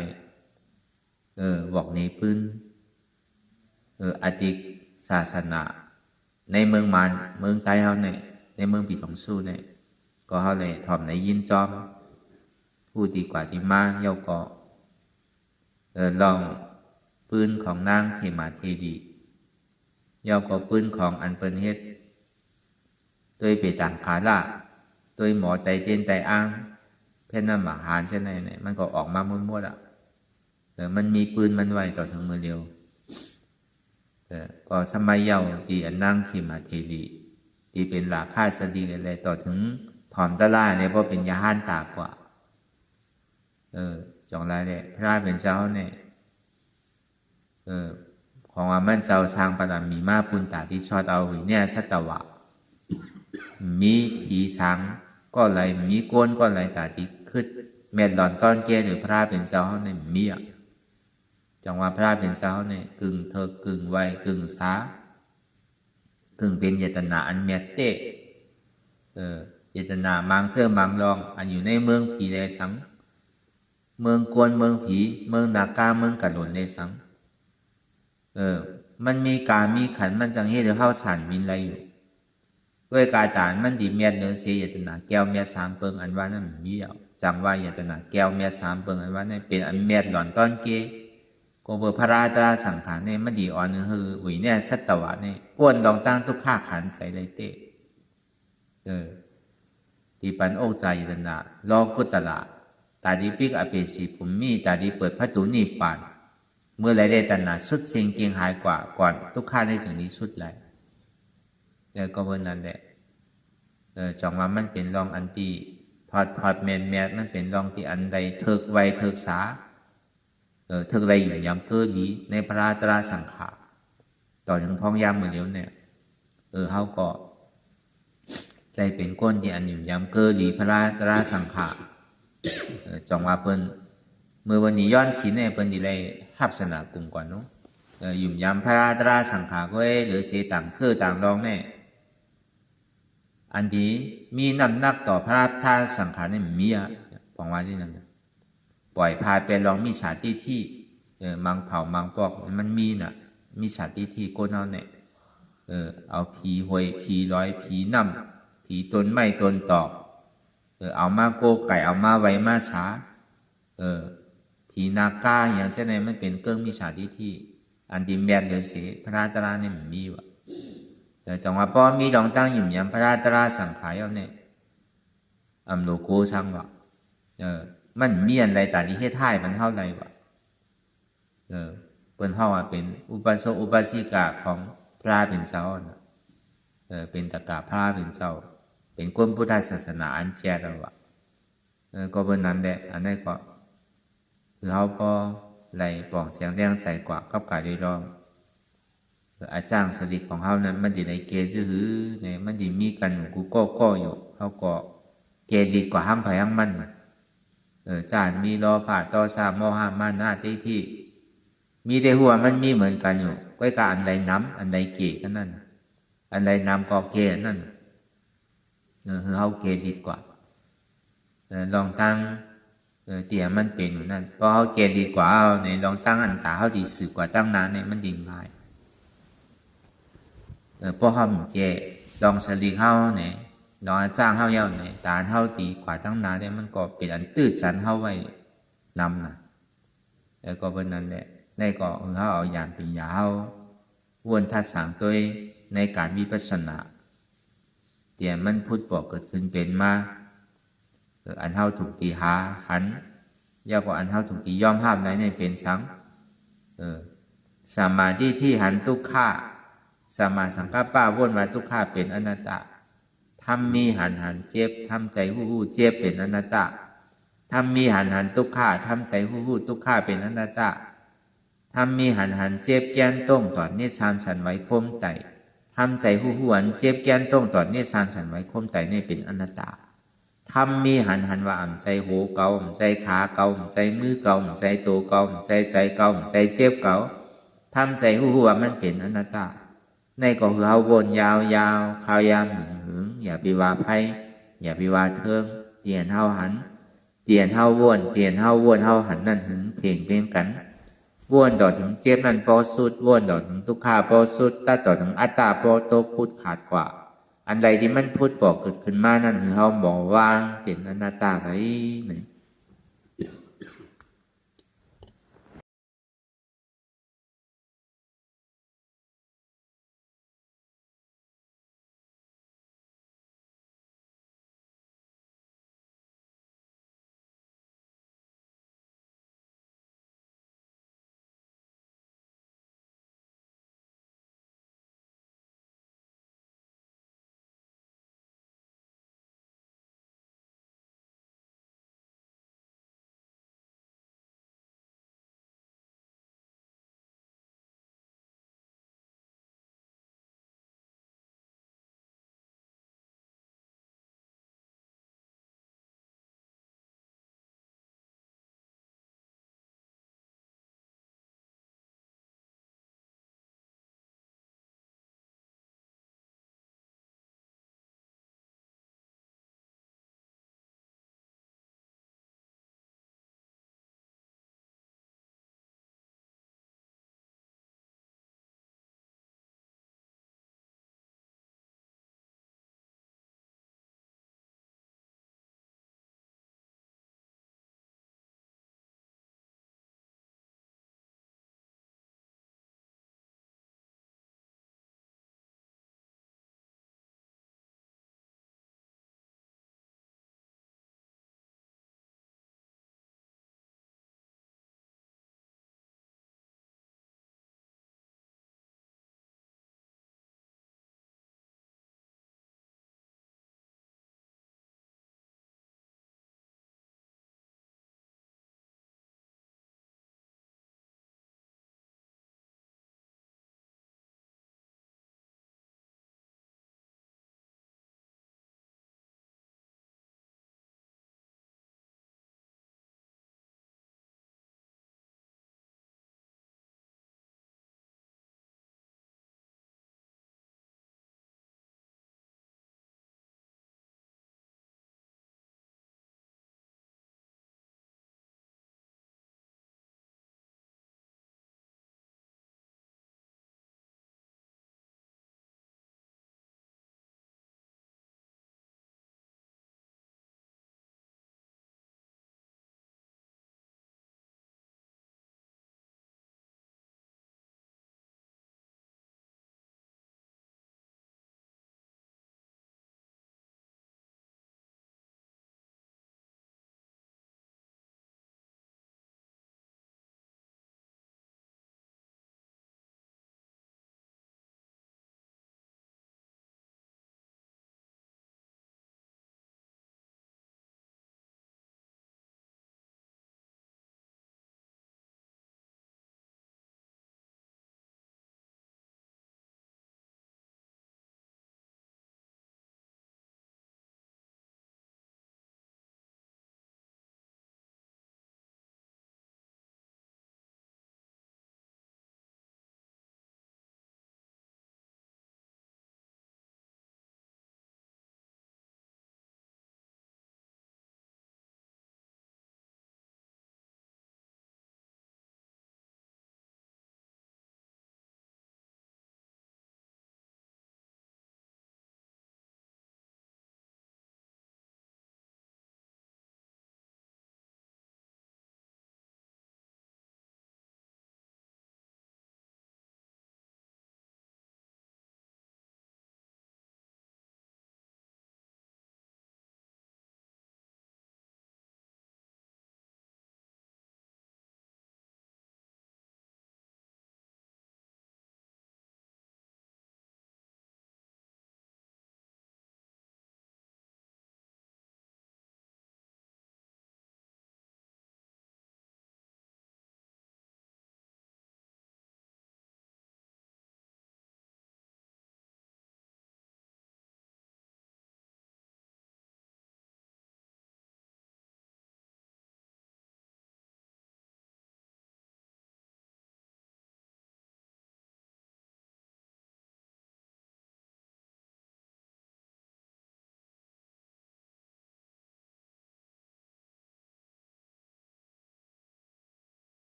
บอกในปืนอติกศาสนาในเมืองมันเมืองไทยเขาเนี่ยในเมืองปีของสู้เนี่ยก็เขาเลยถ่อมในยินจอมพูดดีกว่าที่มาเย้าก็ลองปืนของนางเขมาเทวีเย้าก็ปืนของอันเปิ้นเฮ็ดโดยไปต่างขาละโดยหมอไตเตียนไตอ้างเพ่นน้ำหมาหานเช่นไรเนี่ยมันก็ออกมามั่วๆอ่ะมันมีปืนมันไว้ต่อถึงมือเร็วก็สมัยเย้าที่อันนางเขมาเทวีที่เป็นราคาสดีอะไรต่อถึงถอมตะล่าเนี่ยเพราะเป็นยาหันตากว่า将来咧พระเป็นเจ้าเนี่ยของว่ามันเจ้าสร้างปรมีมาปุณตาที่ชอดเอาหิเนี่ยสัตวะมีผีสังก็ไหลมีก้นก็ไหลตาที่ขึ้นเม็ดหลอนต้อนเกหรือพระเป็นเจ้าเขาเนี่ยมีอ่ะจังว่าพระเป็นเจ้าเนี่ยกึ่งเธอกึ่งไวกึ่งสากึ่งเป็นเยตนาอันเมียเตะเยตนามังเสื้อมังรองอันอยู่ในเมืองผีเลยสังเมืองกวนเมืองผีเมืองนากาเมืองกะหล่นเลยสังมันมีการมีขันมันจังเฮ็ดให้เฮาสั่นมินไรอยู่ด้วยกายฐานมันดีเมียดเนื้อเสียยตนาแก้วเมียด3เปิงอันว่านั้นมีเอาจังว่ายตนาแก้วเมียด3เปิงอันว่านั้นเป็นอันเมียดหลอนต้อนเกโกเบพระราตราสังขารเนี่ยมันดีอ่อนคือหุยเนี่ยสัตวะเนี่ยป้วนดองตั้งทุกข้าขันใส่ไรเตที่ปันโอใจยตนาลอกุตละตาดีปิกอเปสีภูมิตาดีเปิดพระตูนิปานเมื่อไรได้ตัณหาสุดเสียงเกียงหายกว่าก่อนทุกข้าในสิ่งนี้สุดเลยแล้วก็วันนั้นแหละจองว่ามันเป็นรองอันที่พอดแมนมันเป็นรองที่อันใดเถิกไวเถิกสาเถิกไรอยู่ยำเกิดีในพระราตราสังขารต่อถึงพ้องยามเหมือนเดียวเนี่ยเขาก็ใจเป็นก้นที่อันอยู่ยำเกิดีพระราตราสังขารจองว่าเปิ้นเมื่อวันนี้ย้อนศีลเนี่ยเปิ้นดีเลยหับสนากลุ่มก่อนเนาะยุ่มยำพระราตราสังขารก็หรือเสียต่างเสื้อต่างรองเนี่ยอันที่มีน้ำหนักต่อพระราตราสังขารเนี่ยมีอ่ะผมว่าที่นั่นปล่อยพาไปลองมีฉาติที่มังเผามังปอกมันมีน่ะมีฉาติที่ก้นเอาเนี่ยเอาผีหวยผีร้อยผีน้ำผีตนไม้ตนตอกเอามาโกไก่เอามาไว้มาช้าผีนาคาอย่างเช่นนั้นมันเป็นเครื่องมิจฉาทิฏฐิอันดิแมนเหลือเสียพระราตราเนี่ยมันมีวะจังว่าพอมีดองตั้งหยุ่มยำพระราตราสังขารเนี่ยโลโกช่างวะมันมีอะไรแต่ที่ให้ท่ายมันเท่าไรวะเป็นเท่าว่าเป็นอุปสมอุปสิกาของพระเป็นเจ้าเป็นตะกาพระเป็นเจ้าเป็นคนพุทธศาสนาอันแจ้แล้ววะก็เป็นนั้นแหละอันนี้ก็คือเขาก็ไหลปองเสียงแรงใส่กว่ากับกายได้รองอาจารย์สลิดของเขานั้นมันดีในเกจื้อเนี่ยมันดีมีกันกูก็อยู่เขาก็เกลีกว่าห้ามไผ่ห้ามมันจานมีรอผ่าต่อสามมห้ามันหน้าที่มีแต่หัวมันมีเหมือนกันอยู่ก้อยกาอันใดน้ำอันใดเกะก็นั่นอันใดน้ำก็เกะนั่นคือเขาเกลีกว่าลองตั้งเตี่ยมันเป็นอยู่นั่นเพราะเขาเกลีกว่าเอาในลองตั้งอันตาเขาดีสึกกว่าตั้งนานเนี่ยมันดิ่งง่ายเพราะเขาเกะลองสลีเขาเนี่ยลองจ้างเขาเย้าเนี่ยตาเขาตีกว่าตั้งนานเนี่ยมันก็เป็นอันตื้อจันเขาไว้นำนะแล้วก็เป็นนั้นแหละในก็เขาเอาอย่างเป็นยาววนทัดสางตัวในการวิปัสสนาเตี่ยมันพุทธบอกเกิดขึ้นเป็นมาอันเท่าถูกตีหาหันยากกว่าอันเท่าถูกตีย่อมห้ามในเป็นสังสมาธิที่หันทุกข้าสมาสังฆป้าวนมาทุกข้าเป็นอนัตตาทำมีหันเจ็บทำใจหู้เจ็บเป็นอนัตตาทำมีหันทุกข้าทำใจหู้ทุกข้าเป็นอนัตตาทำมีหันเจ็บแกนต้งตอดเนชานสันไว้คมไตทำใจหู้หันเจ็บแกนต้งตอดเนชานสันไว้คมไตนี่เป็นอนัตตาทำมีหันว่าใจโหเกาใจขาเกาใจมือเกาใจโตเกาใจเกาใจเจ็บเกาทำใจหู้ว่ามันเป็นอนัตตาในก็คือเขาวนยาวข้าวยามหึงอย่าไปว่าไพ่อย่าไปว่าเทิงเตียนเฮาหันเตียนเฮาวนเตียนเฮาวนเฮาหันนั่นหึงเพ่งกันวนต่อถึงเจ็บนั่นพอสุดวนต่อถึงทุกขาพอสุดต่อถึงอัตตาพอโตพุทธขาดกว่าอันใดที่มันพุทธบอกเกิดขึ้นมานั่นคือเขาบอกว่าเป็นอนัตตาไรไหน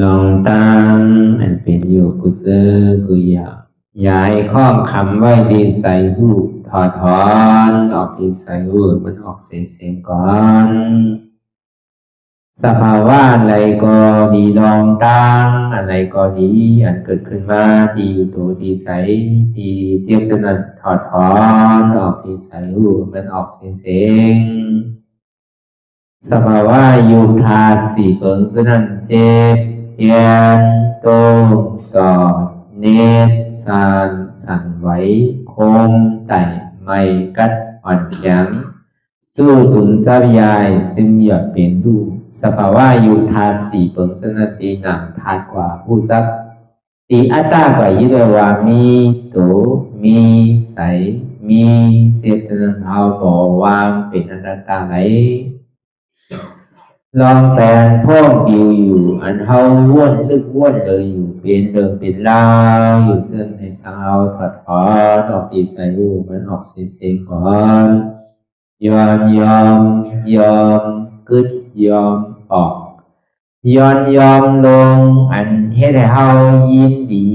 ลองตั้งอันเป็นอยู่กุเซอกุยาย้ายข้องคำไว้ที่ใส่หูถอดถอนออกที่ใส่หูมันออกเสียงก่อนสภาวะอะไรก็ดีลองตั้งอะไรก็ดีอันเกิดขึ้นมาที่อยู่ตัวที่ใส่ที่เจี๊ยบสนั่นถอดถอนออกที่ใส่หูมันออกเสียงสภาวะยุทธาสีเปิงสนั่นเจ็บเทียนโตต่อเนตสั่นไหวโคมไต่ไม่กัดอ่อนแข็งสู้ตุนทรัพยายจึงอยากเป็นดูสภาวะยุทธาสีเปิงสนันตีหนังทานกว่าผู้ทรัพย์ตีอัตตากว่ายึดว่ามีโตมีใสมีเจ็บสนันเอาบ่วางเป็นอนัตตาไหลลองแสนพ่องปิวอยู่อันเฮาว่นลึกว่นเลยอยู่เป็นเดิมเป็นลาวอยู่ซึ่งในสาวถอดถอนออกตีใส่หูมันออกเสียงก่อนยอมกึดยอมออกยอมลงอันเฮ็ดให้เฮายินดี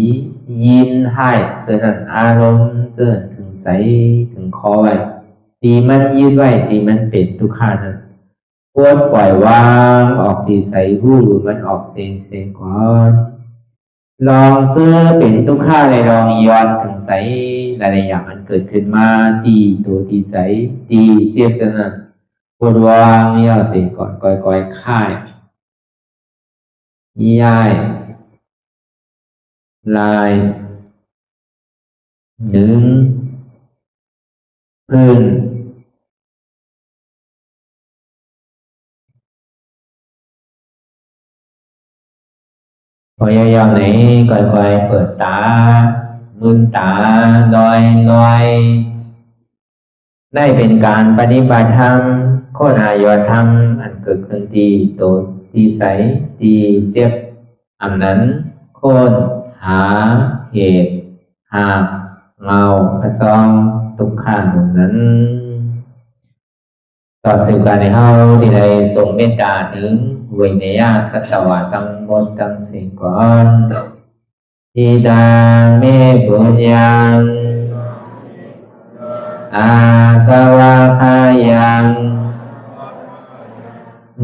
ยินให้เสื่อมอารมณ์เสื่อมถึงใสถึงคอไว้ตีมันยืดไว้ตีมันเป็นทุกขานั้นควรปล่อยวางออกที่ใส่หูมันออกเสียงก่อนลองเสื้อเป็นทุกข้าเลยลองย้อนถึงใสหลายๆอย่างมันเกิดขึ้นมาตีตัวตีใสตีเจียบสนั่นควรวางย่อเสียงก่อนก่อยค่ายย้ายลายหนึ่งพื้นพยายามไหนก่อยเปิดตามืนตาลอยได้เป็นการปฏิบัติธรรมโคตรอายธรรมอันเกิดขึ้นที่โตที่ใสที่เจ็บอันนั้นโคนหาเหตุหาเงาพระจองทุกขันนั้นต่อสืบการในเฮาที่ได้ส่งเมตตาถึงวิเนยสัตวะตั้งหมดตั้งสิ่งก่อนอิดาเมปุญญังอาสวะคายัง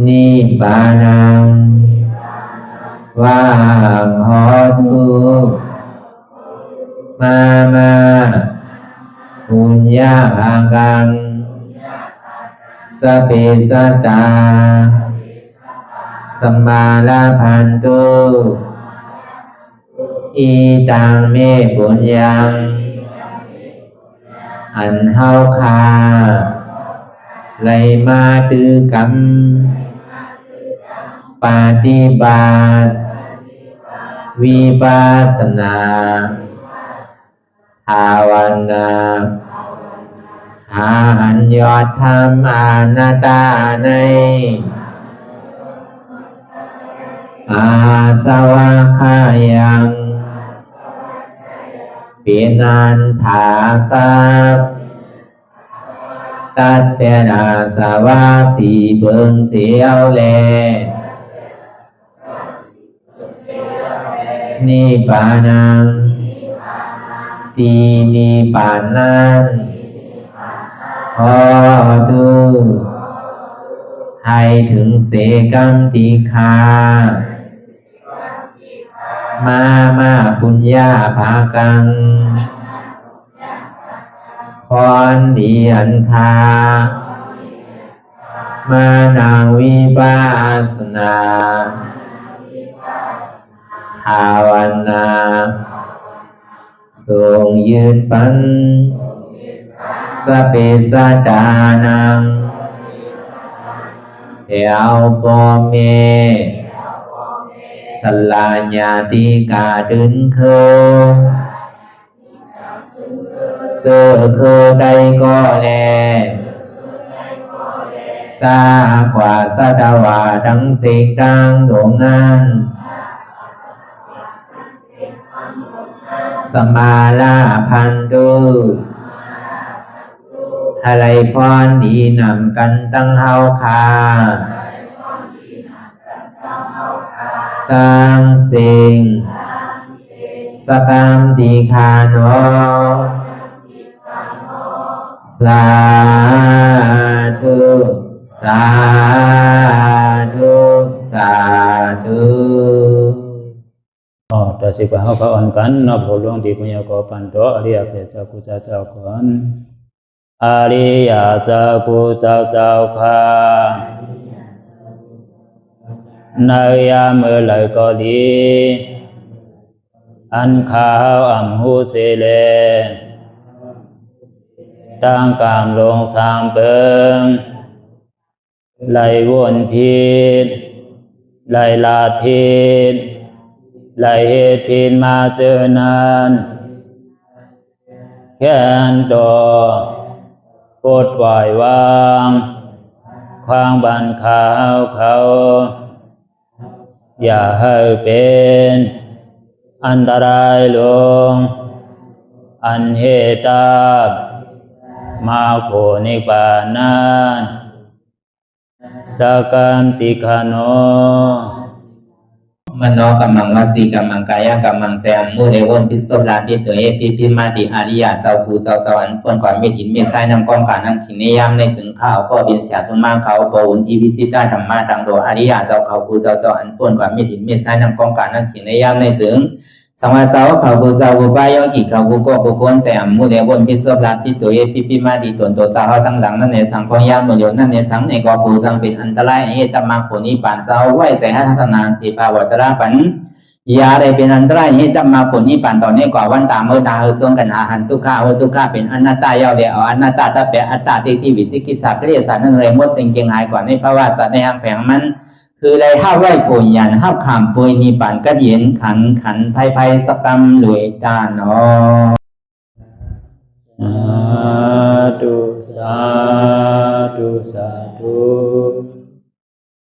นิบานังวาหอตุมาปุญญากังสเปสตาสัมมาลาพันตุอีตังเมปุญญังอันเฮาคาไลมาตือกรรมปฏิบัติวิปัสสนาภาวนาหาอัญญธรรมอนัตตาในอาสวะคายังเป็นอันถาสัพตัดเปนาสวะสีเปิงเสียวแลนิพพานังตีนิพพานังขอดูให้ถึงเสกัมติคามาปุญญาภากังพรดีอันคามานาวิปัสสนาภาวนาทรงยืนปันสเปสตานังเอวปอเมสลาญาติกาดึงเคเจอเคได้ก็แลจากว่าสัตวาทั้งสิ่งดังดวงนั้นสมาลาพันตุอะไรพรดีนำกันตั้งเฮาคา ตังสิงสกัมติคาโนสาธุสาธุสาธุ ต่อสิกว่าเขาอ่อนกันนอบหลวงที่ปุญญาโกปันโตอริยเปเจ้ากูเจ้าก่อนอริยเจ้ากูเจ้าค่ะในยามเมื่อไหร่ก็ดีอันข้าวอ่ำหูเสเลตั้งกามลงสามเปิงไหลวนพิษไหลลาดพิษไหลเหตุพิษมาเจอนานแค้นดอกปดไหววางความบันขาวเขาอย่าให้เป็นอันตรายลงอันเหตุตามาโผนิปานันสกันติคโนมโนกัมมังวสีกัมมังกายกัมมังแสมมุเรวนพิศลาปิตัวเอพิมาติอาริยะเจ้าภูเจ้าสวรรค์พ้นความเมตินเมสายนำกองการนั่งขินนิยามในจึงข้าวก็บินเสียสมาเขาปวุนทีวิสิตาธรรมะตังโดอาริยะเจ้าเขาภูเจ้าสวรรค์พ้นความเมตินเมสายนำกองการนั่งขินนิยามในจึงสังวาเจ้าเขาภูเจ้าภูปายกิเขาภูก็ภูคนแสมมุเรวนพิศลาปิตัวเอพิมาติตนตัวสาวตั้งหลังนั่นในสังพยามโยนั่นในสังในกอภูสังเป็นอันตรายเหตุมรรคผลนิพพานเจ้าไหวใส่ให้ทัศนานสีภาวตระปันยาได้เป็นอันตรายให้จำมาผลนิพพานตอนนี้กว่าวันตามเมื่อตาเฮอจงกันอาหารทุกข้าทุกข้าเป็นอนัตตาเยาวเดียวอนัตตาตาเปอัตตาติวิจิกิจสักเรียสันนั่นเลยมดสิ่งเก่งหายกว่าในภาวะสัตว์ในอังแผงมันคือเลยห้าไหวผลยันห้าขามปุยนิพพานก็เย็นขันภัยสกรรมรวยตาเนาะสาธุสาธุ